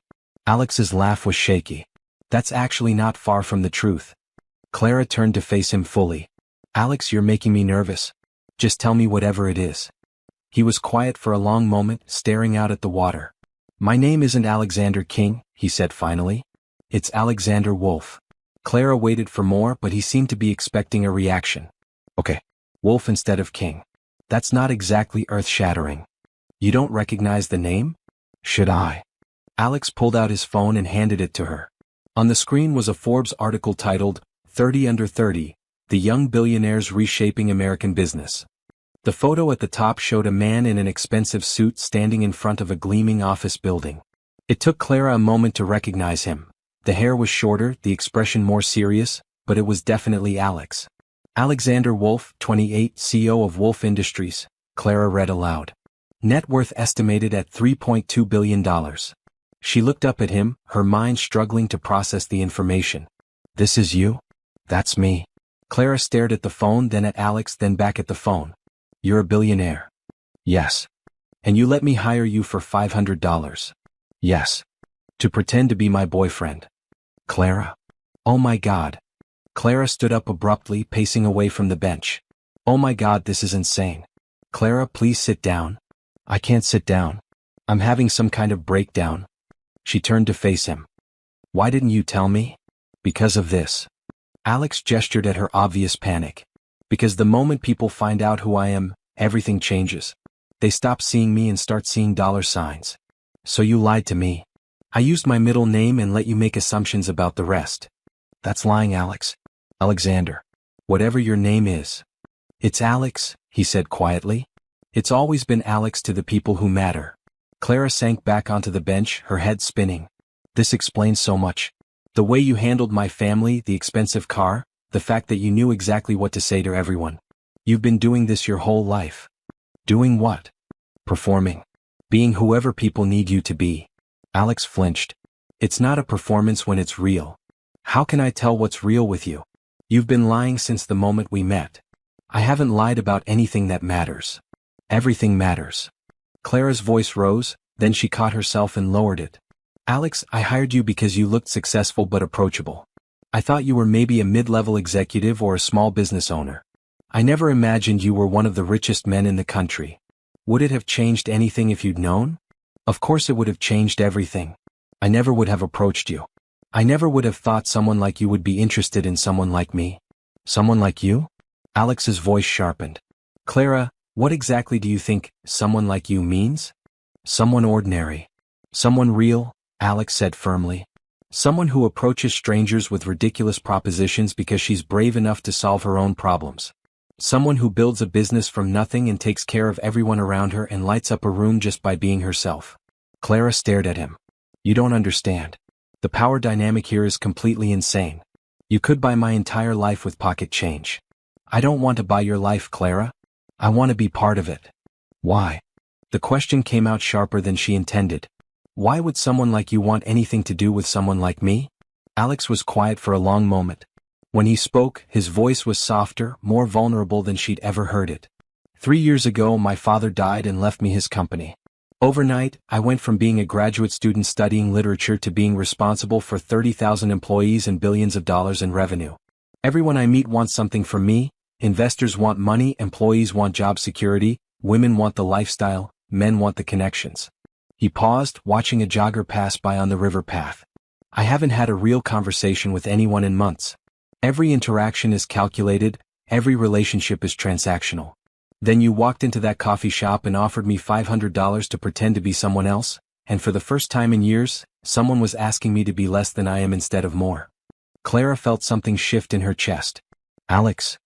Alex's laugh was shaky. That's actually not far from the truth. Clara turned to face him fully. Alex, you're making me nervous. Just tell me whatever it is. He was quiet for a long moment, staring out at the water. My name isn't Alexander King, he said finally. It's Alexander Wolf. Clara waited for more, but he seemed to be expecting a reaction. Okay. Wolf instead of King. That's not exactly earth-shattering. You don't recognize the name? Should I? Alex pulled out his phone and handed it to her. On the screen was a Forbes article titled, 30 Under 30, The Young Billionaires Reshaping American Business. The photo at the top showed a man in an expensive suit standing in front of a gleaming office building. It took Clara a moment to recognize him. The hair was shorter, the expression more serious, but it was definitely Alex. Alexander Wolf, 28, CEO of Wolf Industries, Clara read aloud. Net worth estimated at $3.2 billion. She looked up at him, her mind struggling to process the information. This is you? That's me. Clara stared at the phone, then at Alex, then back at the phone. You're a billionaire. Yes. And you let me hire you for $500. Yes. To pretend to be my boyfriend. Clara? Oh my God. Clara stood up abruptly, pacing away from the bench. Oh my God, this is insane. Clara, please sit down. I can't sit down. I'm having some kind of breakdown. She turned to face him. Why didn't you tell me? Because of this. Alex gestured at her obvious panic. Because the moment people find out who I am, everything changes. They stop seeing me and start seeing dollar signs. So you lied to me. I used my middle name and let you make assumptions about the rest. That's lying, Alex. Alexander. Whatever your name is. It's Alex, he said quietly. It's always been Alex to the people who matter. Clara sank back onto the bench, her head spinning. This explains so much. The way you handled my family, the expensive car, the fact that you knew exactly what to say to everyone. You've been doing this your whole life. Doing what? Performing. Being whoever people need you to be. Alex flinched. It's not a performance when it's real. How can I tell what's real with you? You've been lying since the moment we met. I haven't lied about anything that matters. Everything matters. Clara's voice rose, then she caught herself and lowered it. Alex, I hired you because you looked successful but approachable. I thought you were maybe a mid-level executive or a small business owner. I never imagined you were one of the richest men in the country. Would it have changed anything if you'd known? Of course it would have changed everything. I never would have approached you. I never would have thought someone like you would be interested in someone like me. Someone like you? Alex's voice sharpened. Clara, what exactly do you think someone like you means? Someone ordinary. Someone real, Alex said firmly. Someone who approaches strangers with ridiculous propositions because she's brave enough to solve her own problems. Someone who builds a business from nothing and takes care of everyone around her and lights up a room just by being herself. Clara stared at him. You don't understand. The power dynamic here is completely insane. You could buy my entire life with pocket change. I don't want to buy your life, Clara. I want to be part of it. Why? The question came out sharper than she intended. Why would someone like you want anything to do with someone like me? Alex was quiet for a long moment. When he spoke, his voice was softer, more vulnerable than she'd ever heard it. 3 years ago, my father died and left me his company. Overnight, I went from being a graduate student studying literature to being responsible for 30,000 employees and billions of dollars in revenue. Everyone I meet wants something from me. Investors want money, employees want job security, women want the lifestyle, men want the connections. He paused, watching a jogger pass by on the river path. I haven't had a real conversation with anyone in months. Every interaction is calculated, every relationship is transactional. Then you walked into that coffee shop and offered me $500 to pretend to be someone else, and for the first time in years, someone was asking me to be less than I am instead of more. Clara felt something shift in her chest. Alex.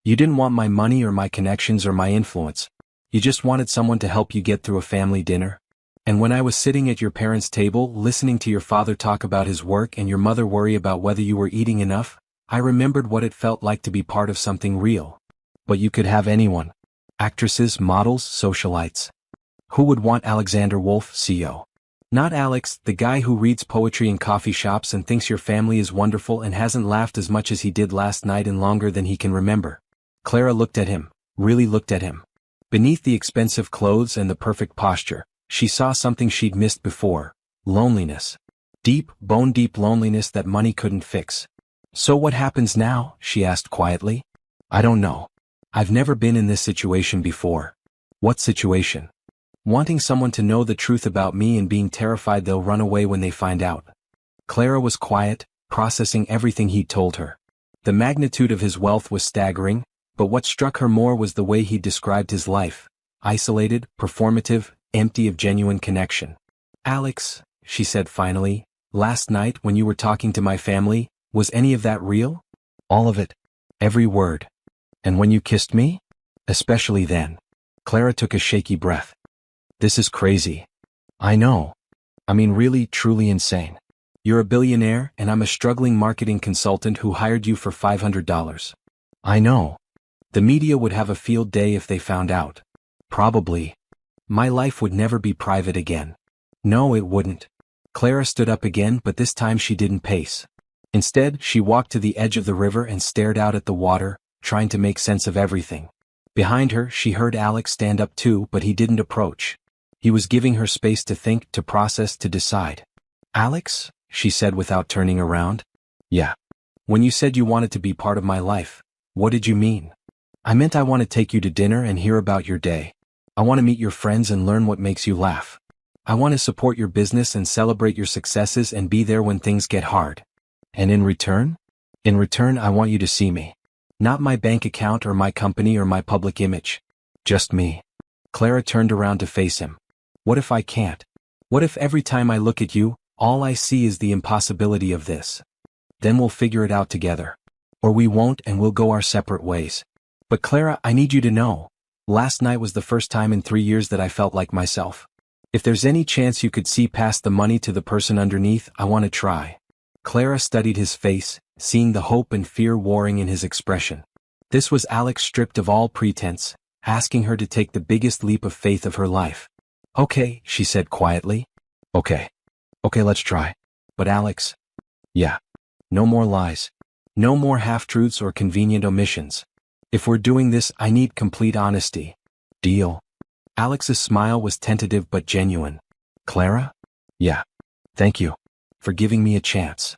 You didn't want my money or my connections or my influence. You just wanted someone to help you get through a family dinner. And when I was sitting at your parents' table, listening to your father talk about his work and your mother worry about whether you were eating enough, I remembered what it felt like to be part of something real. But you could have anyone. Actresses, models, socialites. Who would want Alexander Wolf, CEO? Not Alex, the guy who reads poetry in coffee shops and thinks your family is wonderful and hasn't laughed as much as he did last night and longer than he can remember. Clara looked at him, really looked at him. Beneath the expensive clothes and the perfect posture, she saw something she'd missed before: loneliness. Deep, bone-deep loneliness that money couldn't fix. "So what happens now?" she asked quietly. "I don't know. I've never been in this situation before." "What situation?" "Wanting someone to know the truth about me and being terrified they'll run away when they find out." Clara was quiet, processing everything he'd told her. The magnitude of his wealth was staggering, but what struck her more was the way he described his life: isolated, performative, empty of genuine connection. "Alex," she said finally, "last night when you were talking to my family, was any of that real?" "All of it. Every word." "And when you kissed me?" "Especially then." Clara took a shaky breath. "This is crazy." "I know. I mean really, truly insane. You're a billionaire and I'm a struggling marketing consultant who hired you for $500. "I know. The media would have a field day if they found out." "Probably. My life would never be private again." "No, it wouldn't." Clara stood up again, but this time she didn't pace. Instead, she walked to the edge of the river and stared out at the water, trying to make sense of everything. Behind her, she heard Alex stand up too, but he didn't approach. He was giving her space to think, to process, to decide. "Alex?" she said without turning around. "Yeah. When you said you wanted to be part of my life, what did you mean?" "I meant I want to take you to dinner and hear about your day. I want to meet your friends and learn what makes you laugh. I want to support your business and celebrate your successes and be there when things get hard. And in return? In return, I want you to see me. Not my bank account or my company or my public image. Just me." Clara turned around to face him. "What if I can't? What if every time I look at you, all I see is the impossibility of this? Then we'll figure it out together. Or we won't and we'll go our separate ways." "But Clara, I need you to know. Last night was the first time in 3 years that I felt like myself. If there's any chance you could see past the money to the person underneath, I want to try." Clara studied his face, seeing the hope and fear warring in his expression. This was Alex stripped of all pretense, asking her to take the biggest leap of faith of her life. "Okay," she said quietly. Okay, let's try." "But Alex." "Yeah. No more lies. No more half-truths or convenient omissions. If we're doing this, I need complete honesty. Deal?" Alex's smile was tentative but genuine. "Clara?" "Yeah. Thank you for giving me a chance."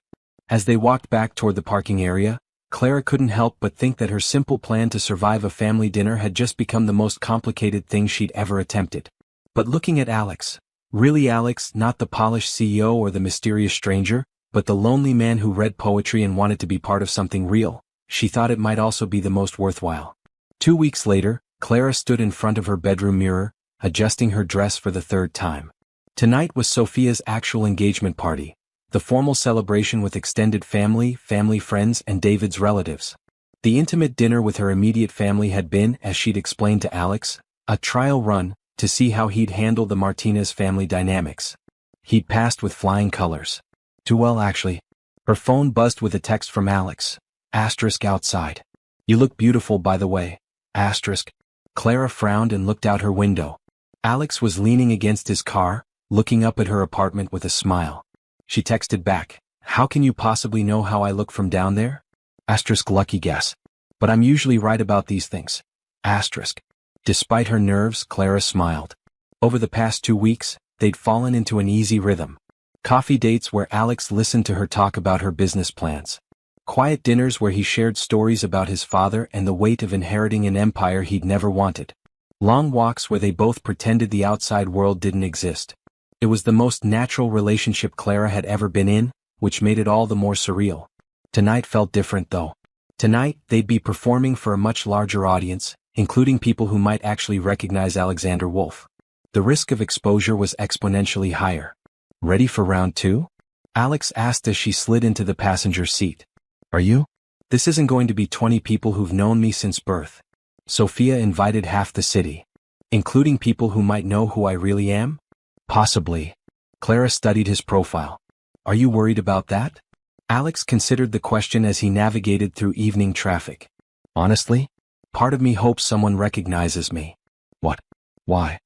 As they walked back toward the parking area, Clara couldn't help but think that her simple plan to survive a family dinner had just become the most complicated thing she'd ever attempted. But looking at Alex, really Alex, not the polished CEO or the mysterious stranger, but the lonely man who read poetry and wanted to be part of something real, she thought it might also be the most worthwhile. 2 weeks later, Clara stood in front of her bedroom mirror, adjusting her dress for the third time. Tonight was Sophia's actual engagement party, the formal celebration with extended family, friends, and David's relatives. The intimate dinner with her immediate family had been, as she'd explained to Alex, a trial run to see how he'd handle the Martinez family dynamics. He'd passed with flying colors. Too well, actually. Her phone buzzed with a text from Alex. *outside. "You look beautiful, by the way. *. Clara frowned and looked out her window. Alex was leaning against his car, looking up at her apartment with a smile. She texted back, "How can you possibly know how I look from down there? *, lucky guess. But I'm usually right about these things. *. Despite her nerves, Clara smiled. Over the past 2 weeks, they'd fallen into an easy rhythm. Coffee dates where Alex listened to her talk about her business plans. Quiet dinners where he shared stories about his father and the weight of inheriting an empire he'd never wanted. Long walks where they both pretended the outside world didn't exist. It was the most natural relationship Clara had ever been in, which made it all the more surreal. Tonight felt different though. Tonight, they'd be performing for a much larger audience, including people who might actually recognize Alexander Wolf. The risk of exposure was exponentially higher. "Ready for round 2? Alex asked as she slid into the passenger seat. "Are you? This isn't going to be 20 people who've known me since birth. Sophia invited half the city. Including people who might know who I really am?" "Possibly." Clara studied his profile. "Are you worried about that?" Alex considered the question as he navigated through evening traffic. "Honestly, part of me hopes someone recognizes me." "What? Why?"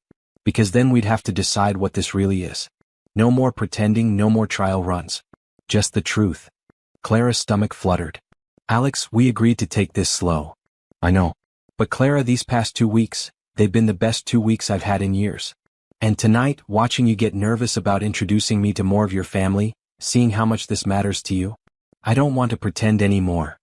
"Because then we'd have to decide what this really is. No more pretending, no more trial runs. Just the truth." Clara's stomach fluttered. "Alex, we agreed to take this slow." "I know. But Clara, these past 2 weeks, They've been the best 2 weeks I've had in years. And tonight, watching you get nervous about introducing me to more of your family, seeing how much this matters to you. I don't want to pretend anymore."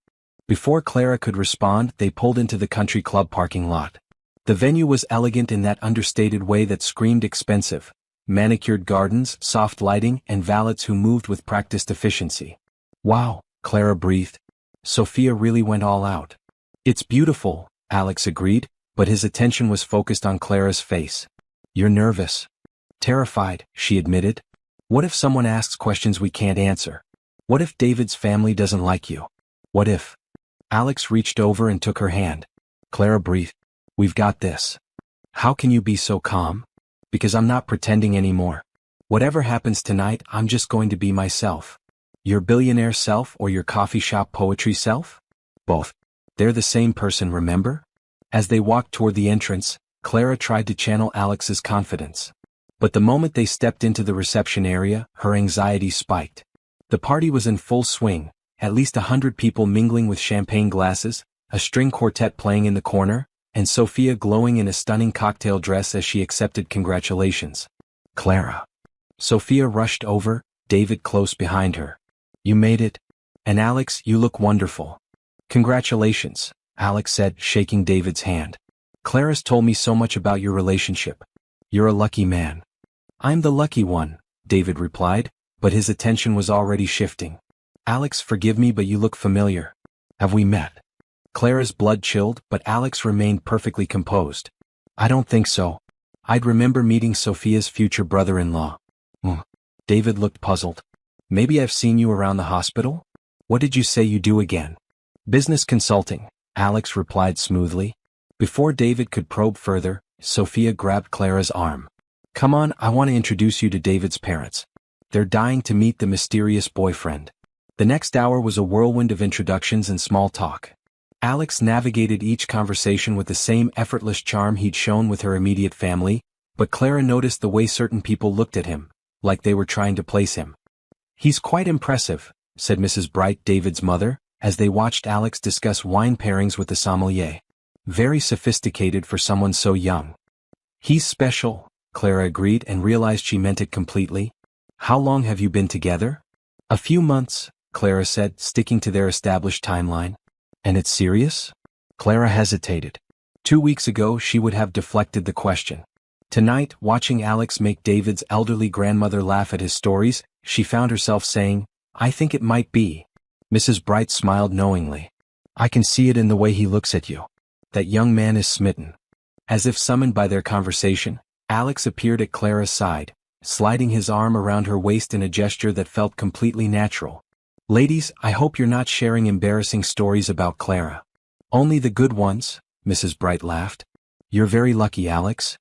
Before Clara could respond, they pulled into the country club parking lot. The venue was elegant in that understated way that screamed expensive. Manicured gardens, soft lighting, and valets who moved with practiced efficiency. "Wow," Clara breathed. Sophia really went all out. "It's beautiful," Alex agreed, but his attention was focused on Clara's face. "You're nervous." "Terrified," she admitted. "What if someone asks questions we can't answer? What if David's family doesn't like you? What if—" Alex reached over and took her hand. Clara breathed. "We've got this." "How can you be so calm?" "Because I'm not pretending anymore. Whatever happens tonight, I'm just going to be myself." "Your billionaire self or your coffee shop poetry self?" "Both. They're the same person, remember?" As they walked toward the entrance, Clara tried to channel Alex's confidence. But the moment they stepped into the reception area, her anxiety spiked. The party was in full swing, at least 100 people mingling with champagne glasses, a string quartet playing in the corner, and Sophia glowing in a stunning cocktail dress as she accepted congratulations. "Clara." Sophia rushed over, David close behind her. "You made it. And Alex, you look wonderful." "Congratulations," Alex said, shaking David's hand. "Clara's told me so much about your relationship. You're a lucky man." "I'm the lucky one," David replied, but his attention was already shifting. "Alex, forgive me, but you look familiar. Have we met?" Clara's blood chilled, but Alex remained perfectly composed. "I don't think so. I'd remember meeting Sophia's future brother-in-law." David looked puzzled. "Maybe I've seen you around the hospital? What did you say you do again?" "Business consulting," Alex replied smoothly. Before David could probe further, Sophia grabbed Clara's arm. "Come on, I want to introduce you to David's parents. They're dying to meet the mysterious boyfriend." The next hour was a whirlwind of introductions and small talk. Alex navigated each conversation with the same effortless charm he'd shown with her immediate family, but Clara noticed the way certain people looked at him, like they were trying to place him. "He's quite impressive," said Mrs. Bright, David's mother, as they watched Alex discuss wine pairings with the sommelier. "Very sophisticated for someone so young." "He's special," Clara agreed and realized she meant it completely. "How long have you been together?" "A few months," Clara said, sticking to their established timeline. "And it's serious?" Clara hesitated. 2 weeks ago she would have deflected the question. Tonight, watching Alex make David's elderly grandmother laugh at his stories, she found herself saying, "I think it might be." Mrs. Bright smiled knowingly. "I can see it in the way he looks at you. That young man is smitten." As if summoned by their conversation, Alex appeared at Clara's side, sliding his arm around her waist in a gesture that felt completely natural. "Ladies, I hope you're not sharing embarrassing stories about Clara." "Only the good ones," Mrs. Bright laughed. "You're very lucky, Alex."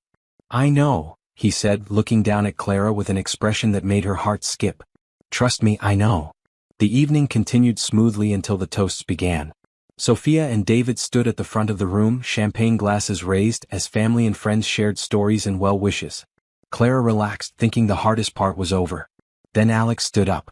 "I know," he said, looking down at Clara with an expression that made her heart skip. "Trust me, I know." The evening continued smoothly until the toasts began. Sophia and David stood at the front of the room, champagne glasses raised, as family and friends shared stories and well wishes. Clara relaxed, thinking the hardest part was over. Then Alex stood up.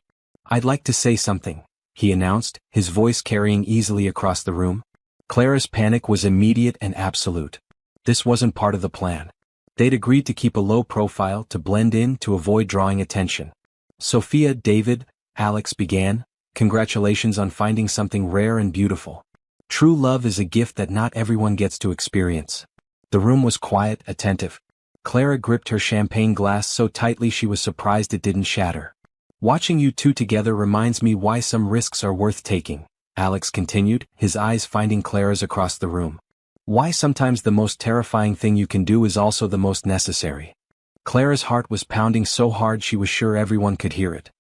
"I'd like to say something," he announced, his voice carrying easily across the room. Clara's panic was immediate and absolute. This wasn't part of the plan. They'd agreed to keep a low profile, to blend in, to avoid drawing attention. "Sophia, David," Alex began, "congratulations on finding something rare and beautiful. True love is a gift that not everyone gets to experience." The room was quiet, attentive. Clara gripped her champagne glass so tightly she was surprised it didn't shatter. "Watching you two together reminds me why some risks are worth taking," Alex continued, his eyes finding Clara's across the room. "Why sometimes the most terrifying thing you can do is also the most necessary." Clara's heart was pounding so hard she was sure everyone could hear it.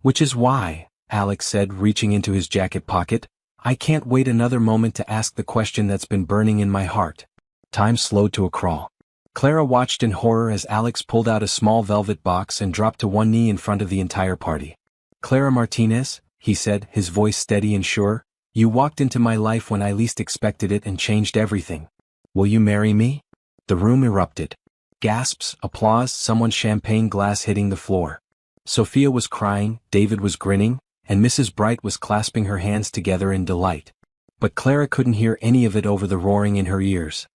"Which is why," Alex said, reaching into his jacket pocket, "I can't wait another moment to ask the question that's been burning in my heart." Time slowed to a crawl. Clara watched in horror as Alex pulled out a small velvet box and dropped to one knee in front of the entire party. "Clara Martinez," he said, his voice steady and sure, "you walked into my life when I least expected it and changed everything. Will you marry me?" The room erupted. Gasps, applause, someone's champagne glass hitting the floor. Sophia was crying, David was grinning, and Mrs. Bright was clasping her hands together in delight. But Clara couldn't hear any of it over the roaring in her ears.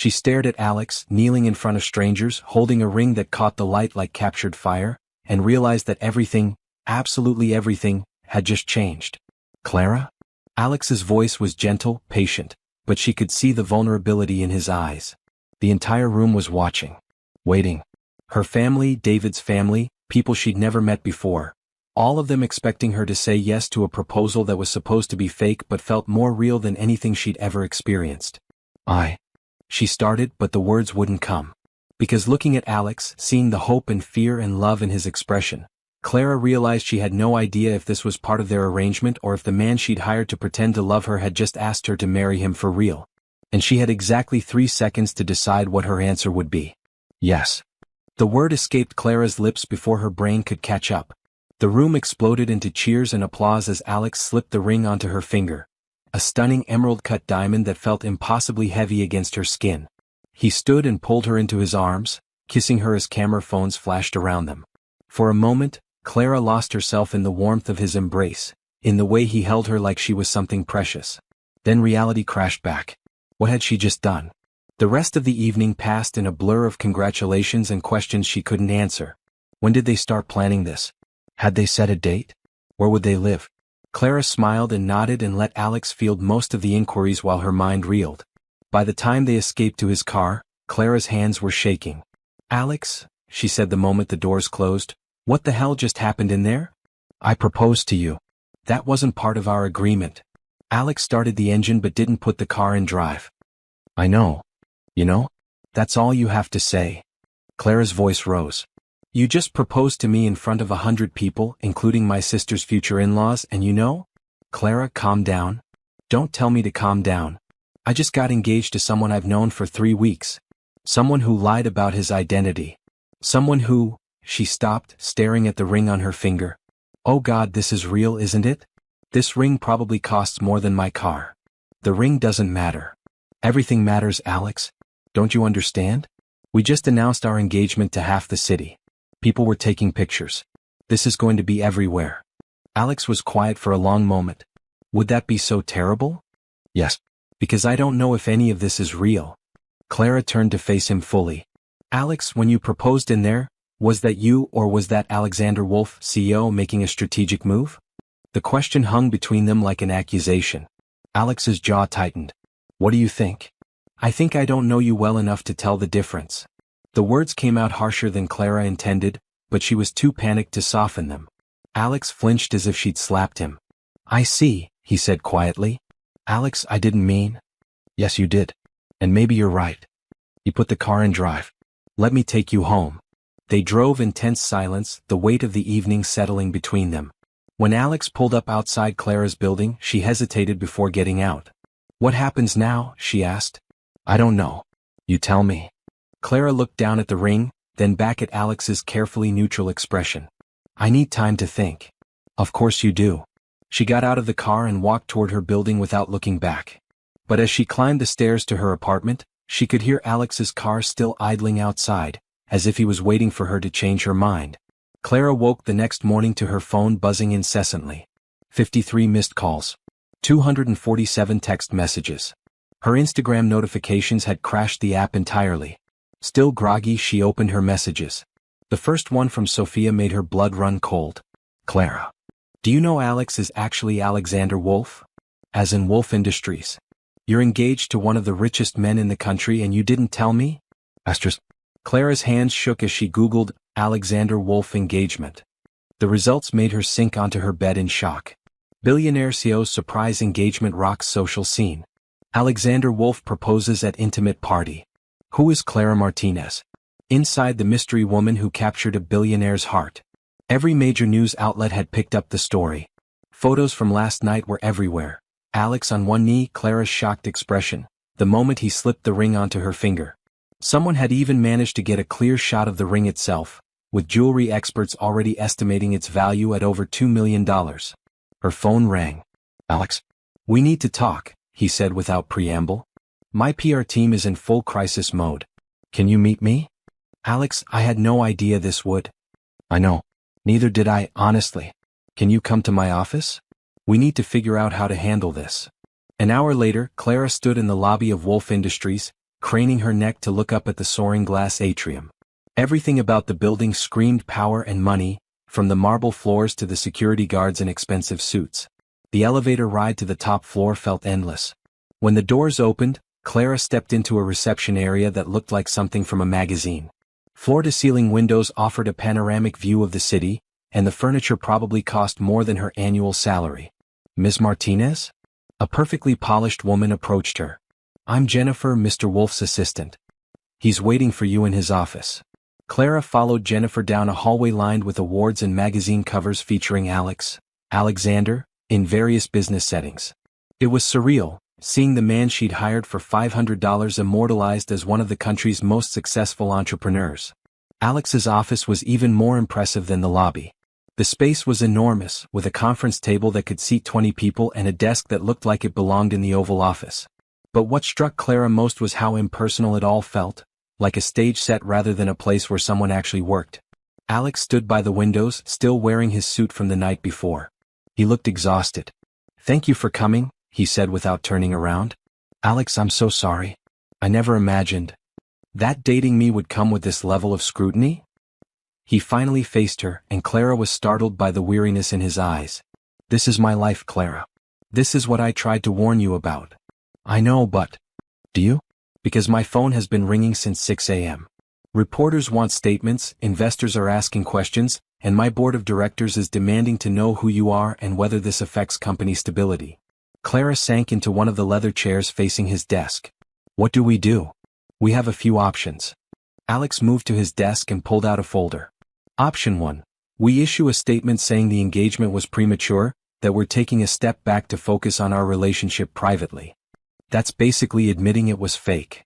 She stared at Alex, kneeling in front of strangers, holding a ring that caught the light like captured fire, and realized that everything, absolutely everything, had just changed. Clara? Alex's voice was gentle, patient, but she could see the vulnerability in his eyes. The entire room was watching. Waiting. Her family, David's family, people she'd never met before. All of them expecting her to say yes to a proposal that was supposed to be fake but felt more real than anything she'd ever experienced. She started, but the words wouldn't come. Because looking at Alex, seeing the hope and fear and love in his expression, Clara realized she had no idea if this was part of their arrangement or if the man she'd hired to pretend to love her had just asked her to marry him for real. And she had exactly 3 seconds to decide what her answer would be. Yes. The word escaped Clara's lips before her brain could catch up. The room exploded into cheers and applause as Alex slipped the ring onto her finger. A stunning emerald-cut diamond that felt impossibly heavy against her skin. He stood and pulled her into his arms, kissing her as camera phones flashed around them. For a moment, Clara lost herself in the warmth of his embrace, in the way he held her like she was something precious. Then reality crashed back. What had she just done? The rest of the evening passed in a blur of congratulations and questions she couldn't answer. When did they start planning this? Had they set a date? Where would they live? Clara smiled and nodded and let Alex field most of the inquiries while her mind reeled. By the time they escaped to his car, Clara's hands were shaking. Alex, she said the moment the doors closed, what the hell just happened in there? I proposed to you. That wasn't part of our agreement. Alex started the engine but didn't put the car in drive. I know. You know? That's all you have to say. Clara's voice rose. You just proposed to me in front of 100 people, including my sister's future in-laws, and you know? Clara, calm down. Don't tell me to calm down. I just got engaged to someone I've known for 3 weeks. Someone who lied about his identity. Someone who... She stopped, staring at the ring on her finger. Oh God, this is real, isn't it? This ring probably costs more than my car. The ring doesn't matter. Everything matters, Alex. Don't you understand? We just announced our engagement to half the city. People were taking pictures. This is going to be everywhere. Alex was quiet for a long moment. Would that be so terrible? Yes. Because I don't know if any of this is real. Clara turned to face him fully. Alex, when you proposed in there, was that you or was that Alexander Wolf, CEO, making a strategic move? The question hung between them like an accusation. Alex's jaw tightened. What do you think? I think I don't know you well enough to tell the difference. The words came out harsher than Clara intended, but she was too panicked to soften them. Alex flinched as if she'd slapped him. I see, he said quietly. Alex, I didn't mean. Yes, you did. And maybe you're right. You put the car in drive. Let me take you home. They drove in tense silence, the weight of the evening settling between them. When Alex pulled up outside Clara's building, she hesitated before getting out. What happens now? She asked. I don't know. You tell me. Clara looked down at the ring, then back at Alex's carefully neutral expression. I need time to think. Of course you do. She got out of the car and walked toward her building without looking back. But as she climbed the stairs to her apartment, she could hear Alex's car still idling outside, as if he was waiting for her to change her mind. Clara woke the next morning to her phone buzzing incessantly. 53 missed calls. 247 text messages. Her Instagram notifications had crashed the app entirely. Still groggy, she opened her messages. The first one from Sophia made her blood run cold. Clara. Do you know Alex is actually Alexander Wolf? As in Wolf Industries. You're engaged to one of the richest men in the country and you didn't tell me? Asterisk. Clara's hands shook as she Googled Alexander Wolf engagement. The results made her sink onto her bed in shock. Billionaire CEO's surprise engagement rocks social scene. Alexander Wolf proposes at intimate party. Who is Clara Martinez? Inside the mystery woman who captured a billionaire's heart. Every major news outlet had picked up the story. Photos from last night were everywhere. Alex on one knee, Clara's shocked expression, the moment he slipped the ring onto her finger. Someone had even managed to get a clear shot of the ring itself, with jewelry experts already estimating its value at over $2 million. Her phone rang. Alex. We need to talk, he said without preamble. My PR team is in full crisis mode. Can you meet me? Alex, I had no idea this would. I know. Neither did I, honestly. Can you come to my office? We need to figure out how to handle this. An hour later, Clara stood in the lobby of Wolf Industries, craning her neck to look up at the soaring glass atrium. Everything about the building screamed power and money, from the marble floors to the security guards in expensive suits. The elevator ride to the top floor felt endless. When the doors opened, Clara stepped into a reception area that looked like something from a magazine. Floor-to-ceiling windows offered a panoramic view of the city, and the furniture probably cost more than her annual salary. "Ms. Martinez?" A perfectly polished woman approached her. "I'm Jennifer, Mr. Wolf's assistant. He's waiting for you in his office." Clara followed Jennifer down a hallway lined with awards and magazine covers featuring Alexander, in various business settings. It was surreal, seeing the man she'd hired for $500 immortalized as one of the country's most successful entrepreneurs. Alex's office was even more impressive than the lobby. The space was enormous, with a conference table that could seat 20 people and a desk that looked like it belonged in the Oval Office. But what struck Clara most was how impersonal it all felt, like a stage set rather than a place where someone actually worked. Alex stood by the windows, still wearing his suit from the night before. He looked exhausted. "Thank you for coming," he said without turning around. "Alex, I'm so sorry. I never imagined that dating me would come with this level of scrutiny." He finally faced her, and Clara was startled by the weariness in his eyes. "This is my life, Clara. This is what I tried to warn you about." "I know, but..." "Do you?" "Because my phone has been ringing since 6 a.m. Reporters want statements, investors are asking questions, and my board of directors is demanding to know who you are and whether this affects company stability." Clara sank into one of the leather chairs facing his desk. "What do we do?" "We have a few options." Alex moved to his desk and pulled out a folder. Option 1. We issue a statement saying the engagement was premature, that we're taking a step back to focus on our relationship privately. That's basically admitting it was fake.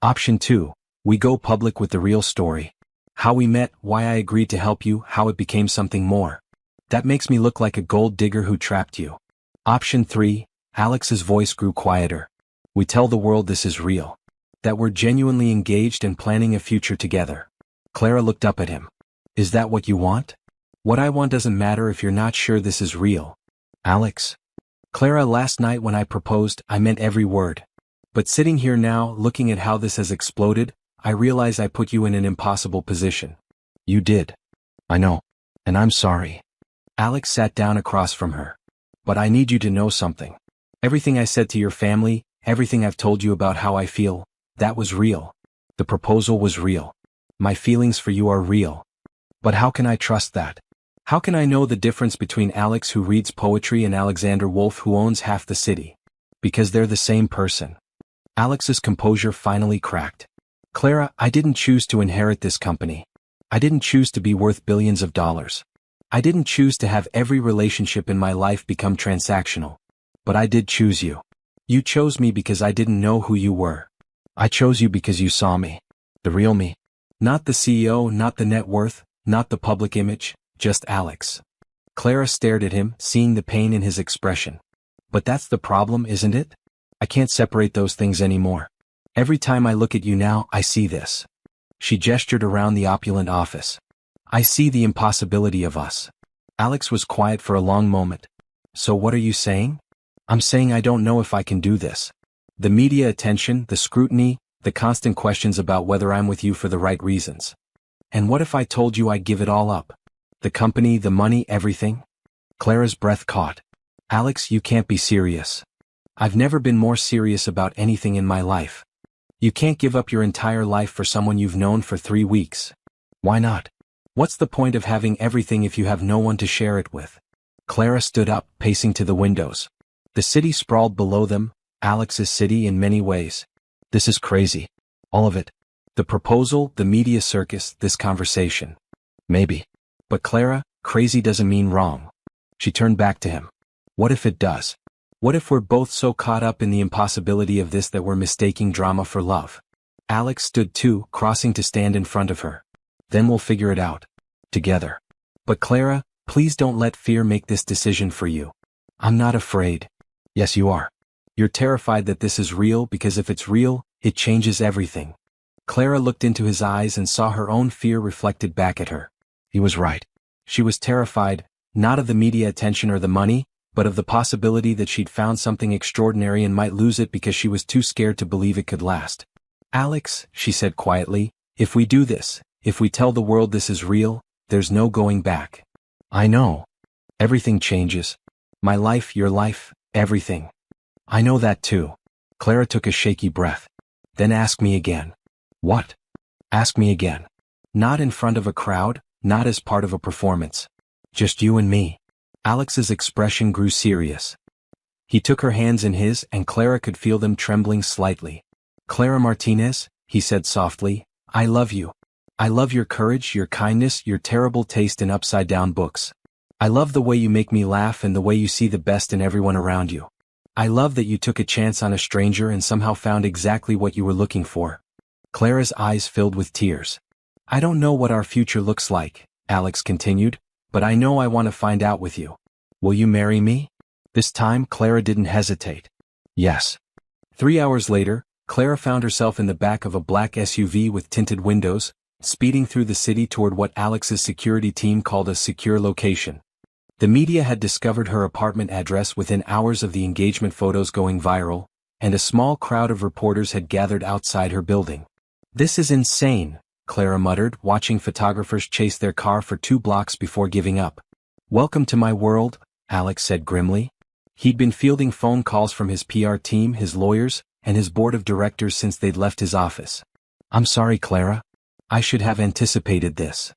Option 2. We go public with the real story. How we met, why I agreed to help you, how it became something more. That makes me look like a gold digger who trapped you. Option 3. Alex's voice grew quieter. We tell the world this is real. That we're genuinely engaged and planning a future together. Clara looked up at him. "Is that what you want?" "What I want doesn't matter if you're not sure this is real." "Alex." "Clara, last night when I proposed, I meant every word. But sitting here now, looking at how this has exploded, I realize I put you in an impossible position." "You did." "I know. And I'm sorry." Alex sat down across from her. "But I need you to know something. Everything I said to your family, everything I've told you about how I feel, that was real. The proposal was real. My feelings for you are real. But how can I trust that? How can I know the difference between Alex who reads poetry and Alexander Wolf who owns half the city? Because they're the same person." Alex's composure finally cracked. "Clara, I didn't choose to inherit this company. I didn't choose to be worth billions of dollars. I didn't choose to have every relationship in my life become transactional. But I did choose you. You chose me because I didn't know who you were. I chose you because you saw me. The real me. Not the CEO, not the net worth, not the public image, just Alex." Clara stared at him, seeing the pain in his expression. "But that's the problem, isn't it? I can't separate those things anymore. Every time I look at you now, I see this." She gestured around the opulent office. "I see the impossibility of us." Alex was quiet for a long moment. "So what are you saying?" "I'm saying I don't know if I can do this. The media attention, the scrutiny, the constant questions about whether I'm with you for the right reasons. And what if I told you I'd give it all up? The company, the money, everything?" Clara's breath caught. "Alex, you can't be serious. I've never been more serious about anything in my life. You can't give up your entire life for someone you've known for 3 weeks. Why not? What's the point of having everything if you have no one to share it with?" Clara stood up, pacing to the windows. The city sprawled below them, Alex's city in many ways. "This is crazy. All of it. The proposal, the media circus, this conversation. Maybe. But Clara, crazy doesn't mean wrong." She turned back to him. "What if it does? What if we're both so caught up in the impossibility of this that we're mistaking drama for love?" Alex stood too, crossing to stand in front of her. "Then we'll figure it out. Together. But Clara, please don't let fear make this decision for you." "I'm not afraid." "Yes, you are. You're terrified that this is real because if it's real, it changes everything." Clara looked into his eyes and saw her own fear reflected back at her. He was right. She was terrified, not of the media attention or the money, but of the possibility that she'd found something extraordinary and might lose it because she was too scared to believe it could last. Alex, she said quietly, if we do this, if we tell the world this is real, there's no going back. I know. Everything changes. My life, your life, everything. I know that too. Clara took a shaky breath. Then ask me again. What? Ask me again. Not in front of a crowd, not as part of a performance. Just you and me. Alex's expression grew serious. He took her hands in his and Clara could feel them trembling slightly. Clara Martinez, he said softly, I love you. I love your courage, your kindness, your terrible taste in upside-down books. I love the way you make me laugh and the way you see the best in everyone around you. I love that you took a chance on a stranger and somehow found exactly what you were looking for. Clara's eyes filled with tears. I don't know what our future looks like, Alex continued, but I know I want to find out with you. Will you marry me? This time Clara didn't hesitate. Yes. 3 hours later, Clara found herself in the back of a black SUV with tinted windows, speeding through the city toward what Alex's security team called a secure location. The media had discovered her apartment address within hours of the engagement photos going viral, and a small crowd of reporters had gathered outside her building. This is insane, Clara muttered, watching photographers chase their car for 2 blocks before giving up. Welcome to my world, Alex said grimly. He'd been fielding phone calls from his PR team, his lawyers, and his board of directors since they'd left his office. I'm sorry, Clara. I should have anticipated this.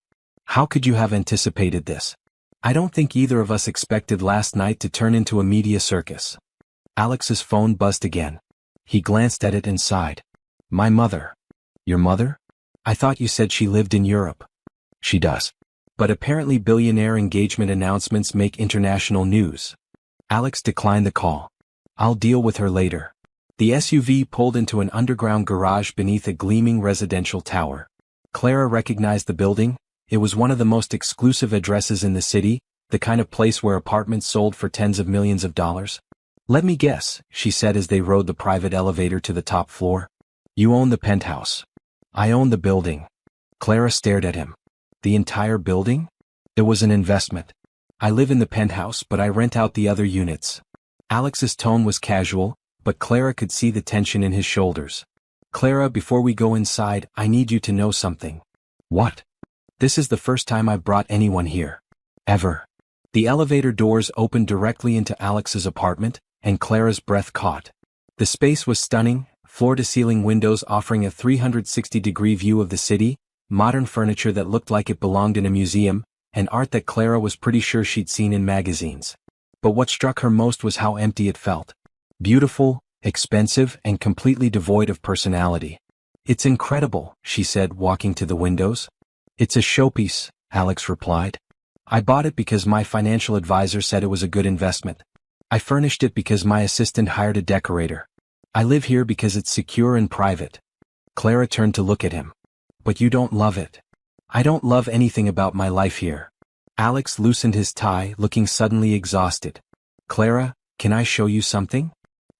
How could you have anticipated this? I don't think either of us expected last night to turn into a media circus. Alex's phone buzzed again. He glanced at it and sighed. My mother. Your mother? I thought you said she lived in Europe. She does. But apparently billionaire engagement announcements make international news. Alex declined the call. I'll deal with her later. The SUV pulled into an underground garage beneath a gleaming residential tower. Clara recognized the building. It was one of the most exclusive addresses in the city, the kind of place where apartments sold for tens of millions of dollars. Let me guess, she said as they rode the private elevator to the top floor. You own the penthouse. I own the building. Clara stared at him. The entire building? It was an investment. I live in the penthouse, but I rent out the other units. Alex's tone was casual, but Clara could see the tension in his shoulders. Clara, before we go inside, I need you to know something. What? This is the first time I've brought anyone here. Ever. The elevator doors opened directly into Alex's apartment, and Clara's breath caught. The space was stunning, floor-to-ceiling windows offering a 360-degree view of the city, modern furniture that looked like it belonged in a museum, and art that Clara was pretty sure she'd seen in magazines. But what struck her most was how empty it felt. Beautiful, expensive, and completely devoid of personality. It's incredible, she said, walking to the windows. It's a showpiece, Alex replied. I bought it because my financial advisor said it was a good investment. I furnished it because my assistant hired a decorator. I live here because it's secure and private. Clara turned to look at him. But you don't love it. I don't love anything about my life here. Alex loosened his tie, looking suddenly exhausted. Clara, can I show you something?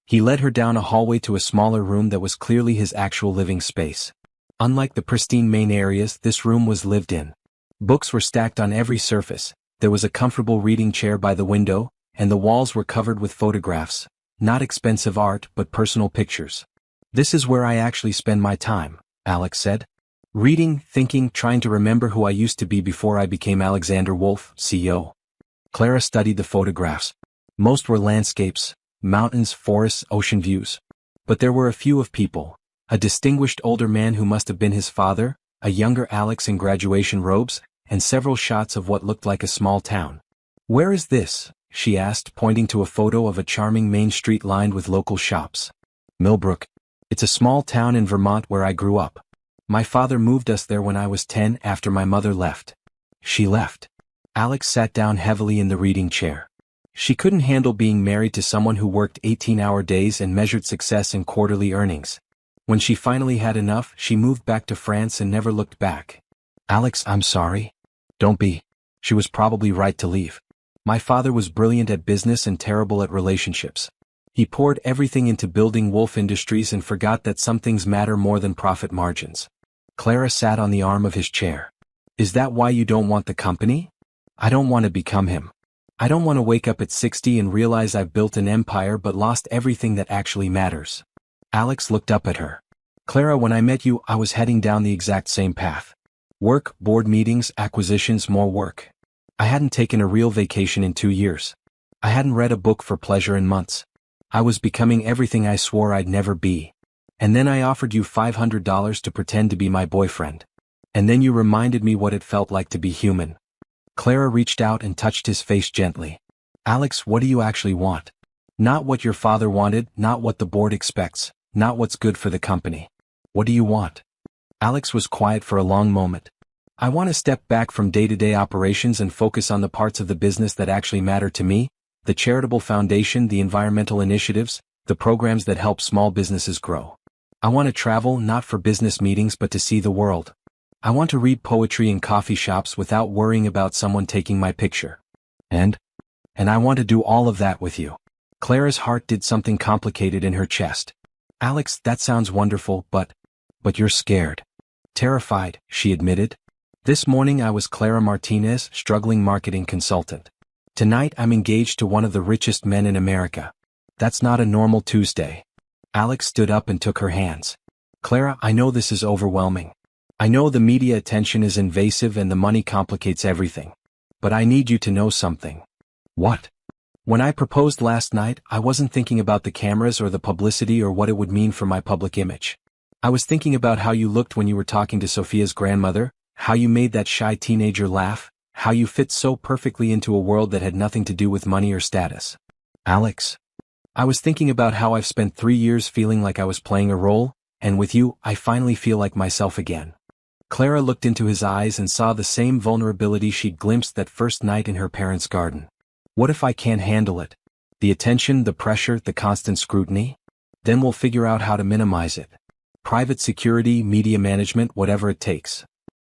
He led her down a hallway to a smaller room that was clearly his actual living space. Unlike the pristine main areas, this room was lived in. Books were stacked on every surface, there was a comfortable reading chair by the window, and the walls were covered with photographs, not expensive art but personal pictures. This is where I actually spend my time, Alex said. Reading, thinking, trying to remember who I used to be before I became Alexander Wolf, CEO. Clara studied the photographs. Most were landscapes, mountains, forests, ocean views. But there were a few of people. A distinguished older man who must have been his father, a younger Alex in graduation robes, and several shots of what looked like a small town. Where is this? She asked, pointing to a photo of a charming main street lined with local shops. Millbrook. It's a small town in Vermont where I grew up. My father moved us there when I was 10 after my mother left. She left. Alex sat down heavily in the reading chair. She couldn't handle being married to someone who worked 18-hour days and measured success in quarterly earnings. When she finally had enough, she moved back to France and never looked back. Alex, I'm sorry. Don't be. She was probably right to leave. My father was brilliant at business and terrible at relationships. He poured everything into building Wolf Industries and forgot that some things matter more than profit margins. Clara sat on the arm of his chair. Is that why you don't want the company? I don't want to become him. I don't want to wake up at 60 and realize I've built an empire but lost everything that actually matters. Alex looked up at her. Clara, when I met you, I was heading down the exact same path. Work, board meetings, acquisitions, more work. I hadn't taken a real vacation in 2 years. I hadn't read a book for pleasure in months. I was becoming everything I swore I'd never be. And then I offered you $500 to pretend to be my boyfriend. And then you reminded me what it felt like to be human. Clara reached out and touched his face gently. Alex, what do you actually want? Not what your father wanted, not what the board expects, not what's good for the company. What do you want? Alex was quiet for a long moment. I want to step back from day-to-day operations and focus on the parts of the business that actually matter to me, the charitable foundation, the environmental initiatives, the programs that help small businesses grow. I want to travel, not for business meetings but to see the world. I want to read poetry in coffee shops without worrying about someone taking my picture. And I want to do all of that with you. Clara's heart did something complicated in her chest. Alex, that sounds wonderful, but you're scared. Terrified, she admitted. This morning I was Clara Martinez, struggling marketing consultant. Tonight I'm engaged to one of the richest men in America. That's not a normal Tuesday. Alex stood up and took her hands. Clara, I know this is overwhelming. I know the media attention is invasive and the money complicates everything. But I need you to know something. What? When I proposed last night, I wasn't thinking about the cameras or the publicity or what it would mean for my public image. I was thinking about how you looked when you were talking to Sophia's grandmother, how you made that shy teenager laugh, how you fit so perfectly into a world that had nothing to do with money or status. Alex. I was thinking about how I've spent 3 years feeling like I was playing a role, and with you, I finally feel like myself again. Clara looked into his eyes and saw the same vulnerability she'd glimpsed that first night in her parents' garden. What if I can't handle it? The attention, the pressure, the constant scrutiny? Then we'll figure out how to minimize it. Private security, media management, whatever it takes.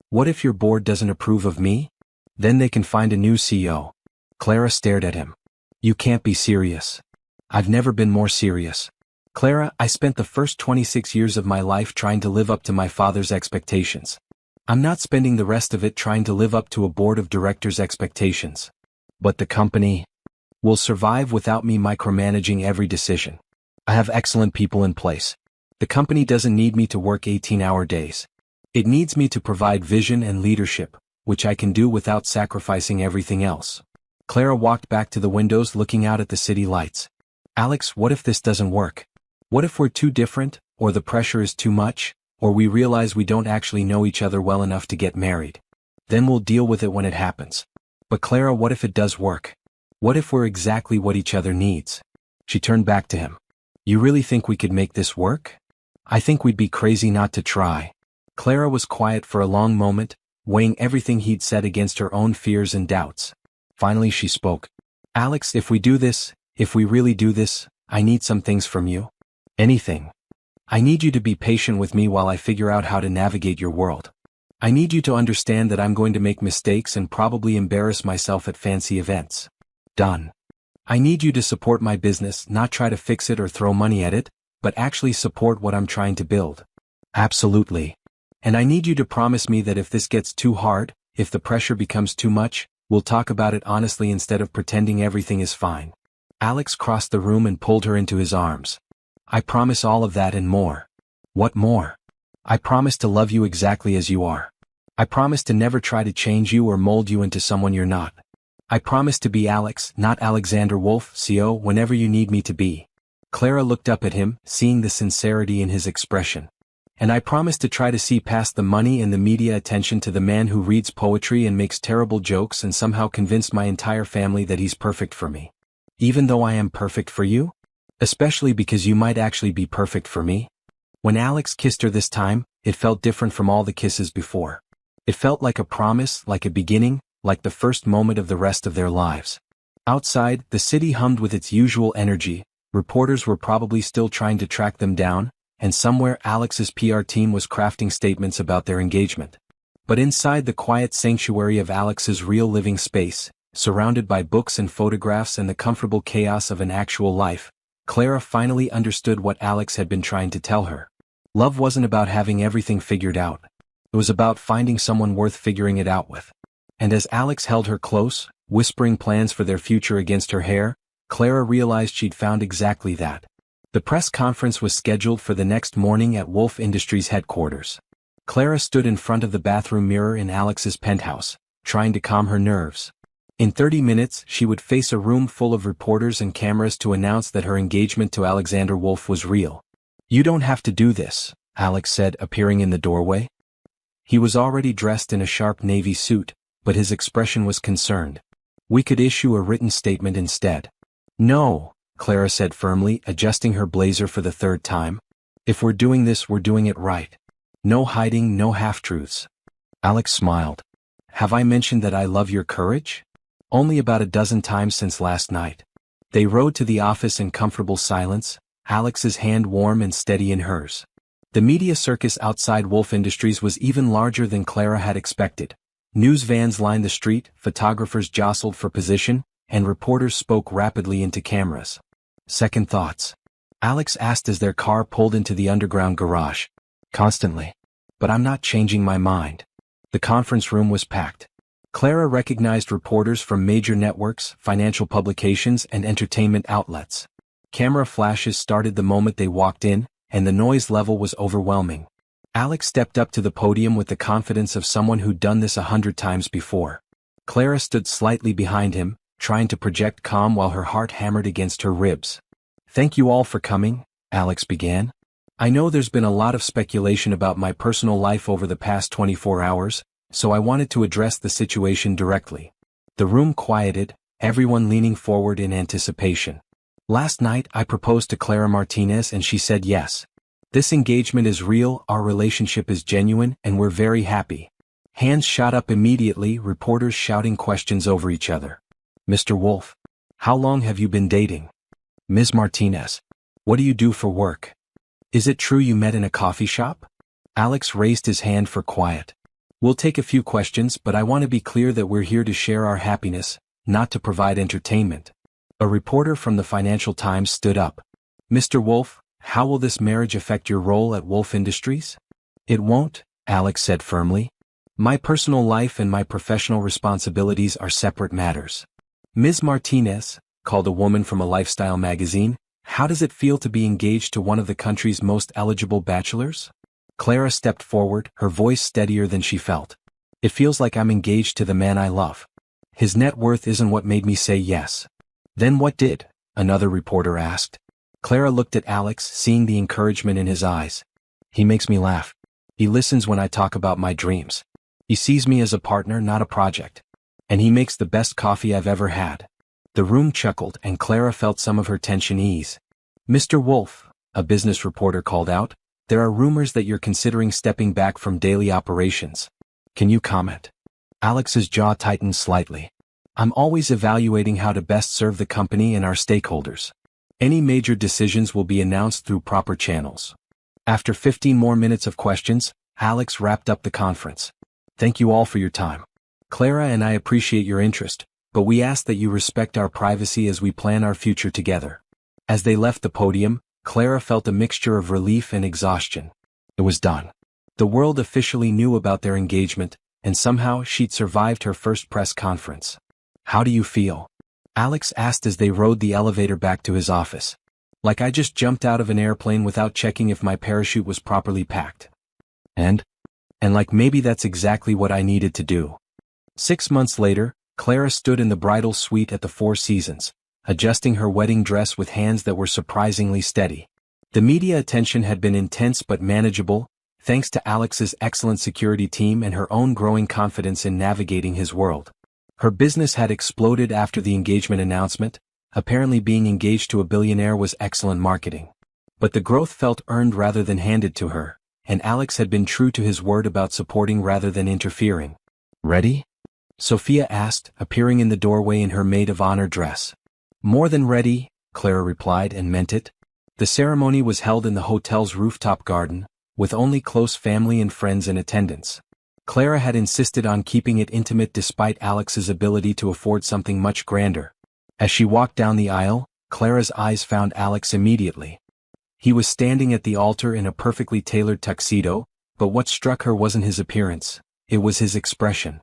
What if your board doesn't approve of me? Then they can find a new CEO. Clara stared at him. You can't be serious. I've never been more serious. Clara, I spent the first 26 years of my life trying to live up to my father's expectations. I'm not spending the rest of it trying to live up to a board of directors' expectations. But the company will survive without me micromanaging every decision. I have excellent people in place. The company doesn't need me to work 18-hour days. It needs me to provide vision and leadership, which I can do without sacrificing everything else. Clara walked back to the windows looking out at the city lights. Alex, what if this doesn't work? What if we're too different, or the pressure is too much, or we realize we don't actually know each other well enough to get married? Then we'll deal with it when it happens. But Clara, what if it does work? What if we're exactly what each other needs? She turned back to him. You really think we could make this work? I think we'd be crazy not to try. Clara was quiet for a long moment, weighing everything he'd said against her own fears and doubts. Finally she spoke. Alex, if we really do this, I need some things from you. Anything. I need you to be patient with me while I figure out how to navigate your world. I need you to understand that I'm going to make mistakes and probably embarrass myself at fancy events. Done. I need you to support my business, not try to fix it or throw money at it, but actually support what I'm trying to build. Absolutely. And I need you to promise me that if this gets too hard, if the pressure becomes too much, we'll talk about it honestly instead of pretending everything is fine. Alex crossed the room and pulled her into his arms. I promise all of that and more. What more? I promise to love you exactly as you are. I promise to never try to change you or mold you into someone you're not. I promise to be Alex, not Alexander Wolf, CO, whenever you need me to be. Clara looked up at him, seeing the sincerity in his expression. And I promise to try to see past the money and the media attention to the man who reads poetry and makes terrible jokes and somehow convince my entire family that he's perfect for me. Even though I am perfect for you? Especially because you might actually be perfect for me? When Alex kissed her this time, it felt different from all the kisses before. It felt like a promise, like a beginning, like the first moment of the rest of their lives. Outside, the city hummed with its usual energy. Reporters were probably still trying to track them down, and somewhere Alex's PR team was crafting statements about their engagement. But inside the quiet sanctuary of Alex's real living space, surrounded by books and photographs and the comfortable chaos of an actual life, Clara finally understood what Alex had been trying to tell her. Love wasn't about having everything figured out. It was about finding someone worth figuring it out with. And as Alex held her close, whispering plans for their future against her hair, Clara realized she'd found exactly that. The press conference was scheduled for the next morning at Wolf Industries headquarters. Clara stood in front of the bathroom mirror in Alex's penthouse, trying to calm her nerves. In 30 minutes, she would face a room full of reporters and cameras to announce that her engagement to Alexander Wolf was real. "You don't have to do this," Alex said, appearing in the doorway. He was already dressed in a sharp navy suit, but his expression was concerned. "We could issue a written statement instead." "No," Clara said firmly, adjusting her blazer for the third time. "If we're doing this, we're doing it right. No hiding, no half-truths." Alex smiled. "Have I mentioned that I love your courage?" "Only about a dozen times since last night." They rode to the office in comfortable silence, Alex's hand warm and steady in hers. The media circus outside Wolf Industries was even larger than Clara had expected. News vans lined the street, photographers jostled for position, and reporters spoke rapidly into cameras. "Second thoughts?" Alex asked as their car pulled into the underground garage. "Constantly. But I'm not changing my mind." The conference room was packed. Clara recognized reporters from major networks, financial publications, and entertainment outlets. Camera flashes started the moment they walked in, and the noise level was overwhelming. Alex stepped up to the podium with the confidence of someone who'd done this 100 times before. Clara stood slightly behind him, trying to project calm while her heart hammered against her ribs. "Thank you all for coming," Alex began. "I know there's been a lot of speculation about my personal life over the past 24 hours, so I wanted to address the situation directly." The room quieted, everyone leaning forward in anticipation. "Last night I proposed to Clara Martinez and she said yes. This engagement is real, our relationship is genuine, and we're very happy." Hands shot up immediately, reporters shouting questions over each other. "Mr. Wolf, how long have you been dating?" "Ms. Martinez, what do you do for work? Is it true you met in a coffee shop?" Alex raised his hand for quiet. "We'll take a few questions, but I want to be clear that we're here to share our happiness, not to provide entertainment." A reporter from the Financial Times stood up. "Mr. Wolf, how will this marriage affect your role at Wolf Industries?" "It won't," Alex said firmly. "My personal life and my professional responsibilities are separate matters." "Ms. Martinez," called a woman from a lifestyle magazine, "how does it feel to be engaged to one of the country's most eligible bachelors?" Clara stepped forward, her voice steadier than she felt. "It feels like I'm engaged to the man I love. His net worth isn't what made me say yes." "Then what did?" another reporter asked. Clara looked at Alex, seeing the encouragement in his eyes. "He makes me laugh. He listens when I talk about my dreams. He sees me as a partner, not a project. And he makes the best coffee I've ever had." The room chuckled and Clara felt some of her tension ease. "Mr. Wolf," a business reporter called out, "there are rumors that you're considering stepping back from daily operations. Can you comment?" Alex's jaw tightened slightly. "I'm always evaluating how to best serve the company and our stakeholders. Any major decisions will be announced through proper channels." After 15 more minutes of questions, Alex wrapped up the conference. "Thank you all for your time. Clara and I appreciate your interest, but we ask that you respect our privacy as we plan our future together." As they left the podium, Clara felt a mixture of relief and exhaustion. It was done. The world officially knew about their engagement, and somehow she'd survived her first press conference. "How do you feel?" Alex asked as they rode the elevator back to his office. "Like I just jumped out of an airplane without checking if my parachute was properly packed. And like maybe that's exactly what I needed to do." 6 months later, Clara stood in the bridal suite at the Four Seasons, adjusting her wedding dress with hands that were surprisingly steady. The media attention had been intense but manageable, thanks to Alex's excellent security team and her own growing confidence in navigating his world. Her business had exploded after the engagement announcement. Apparently being engaged to a billionaire was excellent marketing. But the growth felt earned rather than handed to her, and Alex had been true to his word about supporting rather than interfering. "Ready?" Sophia asked, appearing in the doorway in her maid of honor dress. "More than ready," Clara replied, and meant it. The ceremony was held in the hotel's rooftop garden, with only close family and friends in attendance. Clara had insisted on keeping it intimate despite Alex's ability to afford something much grander. As she walked down the aisle, Clara's eyes found Alex immediately. He was standing at the altar in a perfectly tailored tuxedo, but what struck her wasn't his appearance, it was his expression.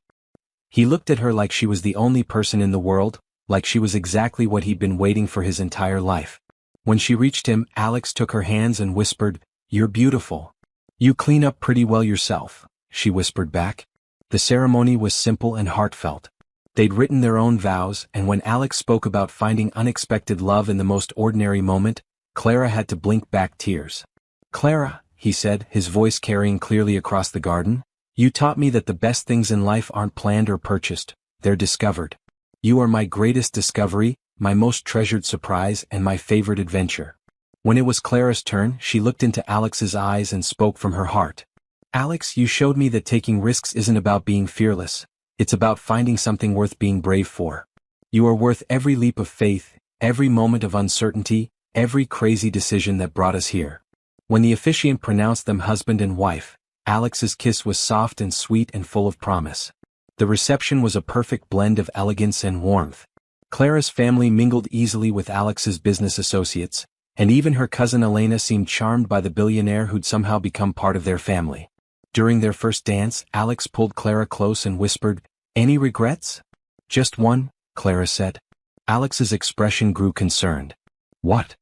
He looked at her like she was the only person in the world, like she was exactly what he'd been waiting for his entire life. When she reached him, Alex took her hands and whispered, "You're beautiful. You clean up pretty well yourself," she whispered back. The ceremony was simple and heartfelt. They'd written their own vows, and when Alex spoke about finding unexpected love in the most ordinary moment, Clara had to blink back tears. "Clara," he said, his voice carrying clearly across the garden, "you taught me that the best things in life aren't planned or purchased, they're discovered. You are my greatest discovery, my most treasured surprise, and my favorite adventure." When it was Clara's turn, she looked into Alex's eyes and spoke from her heart. "Alex, you showed me that taking risks isn't about being fearless. It's about finding something worth being brave for. You are worth every leap of faith, every moment of uncertainty, every crazy decision that brought us here." When the officiant pronounced them husband and wife, Alex's kiss was soft and sweet and full of promise. The reception was a perfect blend of elegance and warmth. Clara's family mingled easily with Alex's business associates, and even her cousin Elena seemed charmed by the billionaire who'd somehow become part of their family. During their first dance, Alex pulled Clara close and whispered, "Any regrets?" "Just one," Clara said. Alex's expression grew concerned. "What?"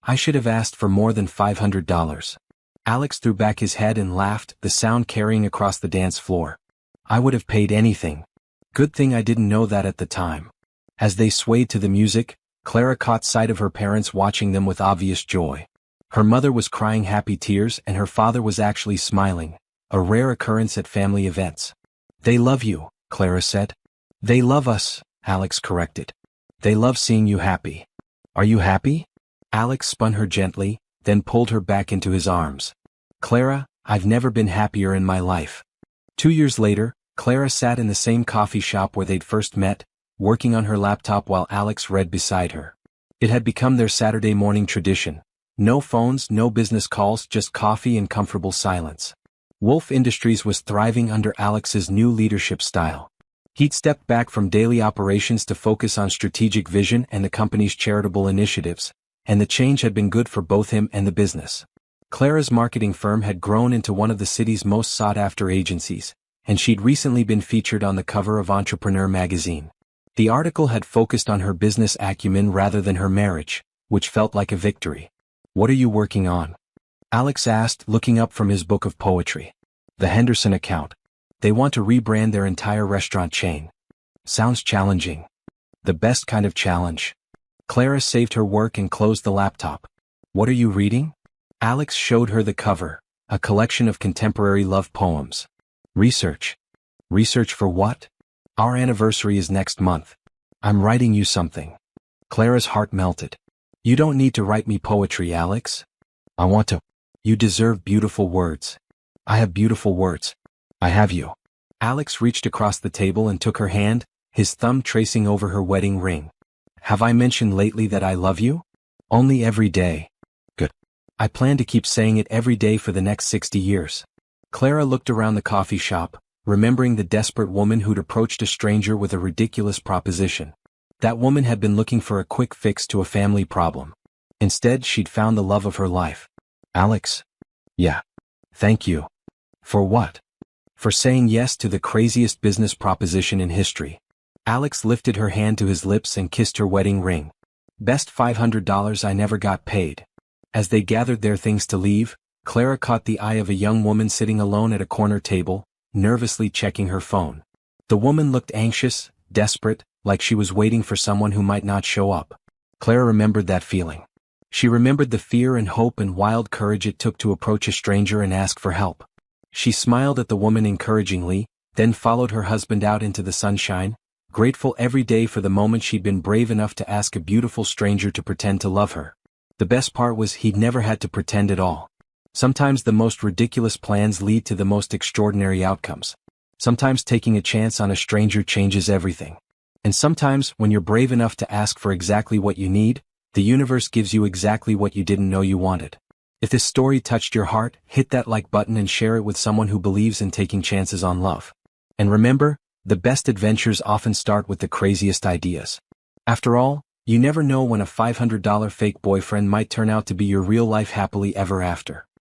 "I should have asked for more than $500. Alex threw back his head and laughed, the sound carrying across the dance floor. "I would have paid anything. Good thing I didn't know that at the time." As they swayed to the music, Clara caught sight of her parents watching them with obvious joy. Her mother was crying happy tears and her father was actually smiling, a rare occurrence at family events. "They love you," Clara said. "They love us," Alex corrected. "They love seeing you happy." "Are you happy?" Alex spun her gently, then pulled her back into his arms. "Clara, I've never been happier in my life." 2 years later, Clara sat in the same coffee shop where they'd first met, working on her laptop while Alex read beside her. It had become their Saturday morning tradition. No phones, no business calls, just coffee and comfortable silence. Wolf Industries was thriving under Alex's new leadership style. He'd stepped back from daily operations to focus on strategic vision and the company's charitable initiatives, and the change had been good for both him and the business. Clara's marketing firm had grown into one of the city's most sought-after agencies, and she'd recently been featured on the cover of Entrepreneur magazine. The article had focused on her business acumen rather than her marriage, which felt like a victory. "What are you working on?" Alex asked, looking up from his book of poetry. "The Henderson account. They want to rebrand their entire restaurant chain." "Sounds challenging." "The best kind of challenge." Clara saved her work and closed the laptop. "What are you reading?" Alex showed her the cover, a collection of contemporary love poems. "Research." "Research for what?" "Our anniversary is next month. I'm writing you something." Clara's heart melted. "You don't need to write me poetry, Alex." "I want to." "You deserve beautiful words." "I have beautiful words. I have you." Alex reached across the table and took her hand, his thumb tracing over her wedding ring. "Have I mentioned lately that I love you?" "Only every day." "Good. I plan to keep saying it every day for the next 60 years. Clara looked around the coffee shop, remembering the desperate woman who'd approached a stranger with a ridiculous proposition. That woman had been looking for a quick fix to a family problem. Instead, she'd found the love of her life. "Alex." "Yeah. Thank you." "For what?" "For saying yes to the craziest business proposition in history." Alex lifted her hand to his lips and kissed her wedding ring. "Best $500 I never got paid." As they gathered their things to leave, Clara caught the eye of a young woman sitting alone at a corner table, nervously checking her phone. The woman looked anxious, desperate, like she was waiting for someone who might not show up. Clara remembered that feeling. She remembered the fear and hope and wild courage it took to approach a stranger and ask for help. She smiled at the woman encouragingly, then followed her husband out into the sunshine, grateful every day for the moment she'd been brave enough to ask a beautiful stranger to pretend to love her. The best part was he'd never had to pretend at all. Sometimes the most ridiculous plans lead to the most extraordinary outcomes. Sometimes taking a chance on a stranger changes everything. And sometimes, when you're brave enough to ask for exactly what you need, the universe gives you exactly what you didn't know you wanted. If this story touched your heart, hit that like button and share it with someone who believes in taking chances on love. And remember, the best adventures often start with the craziest ideas. After all, you never know when a $500 fake boyfriend might turn out to be your real-life happily ever after.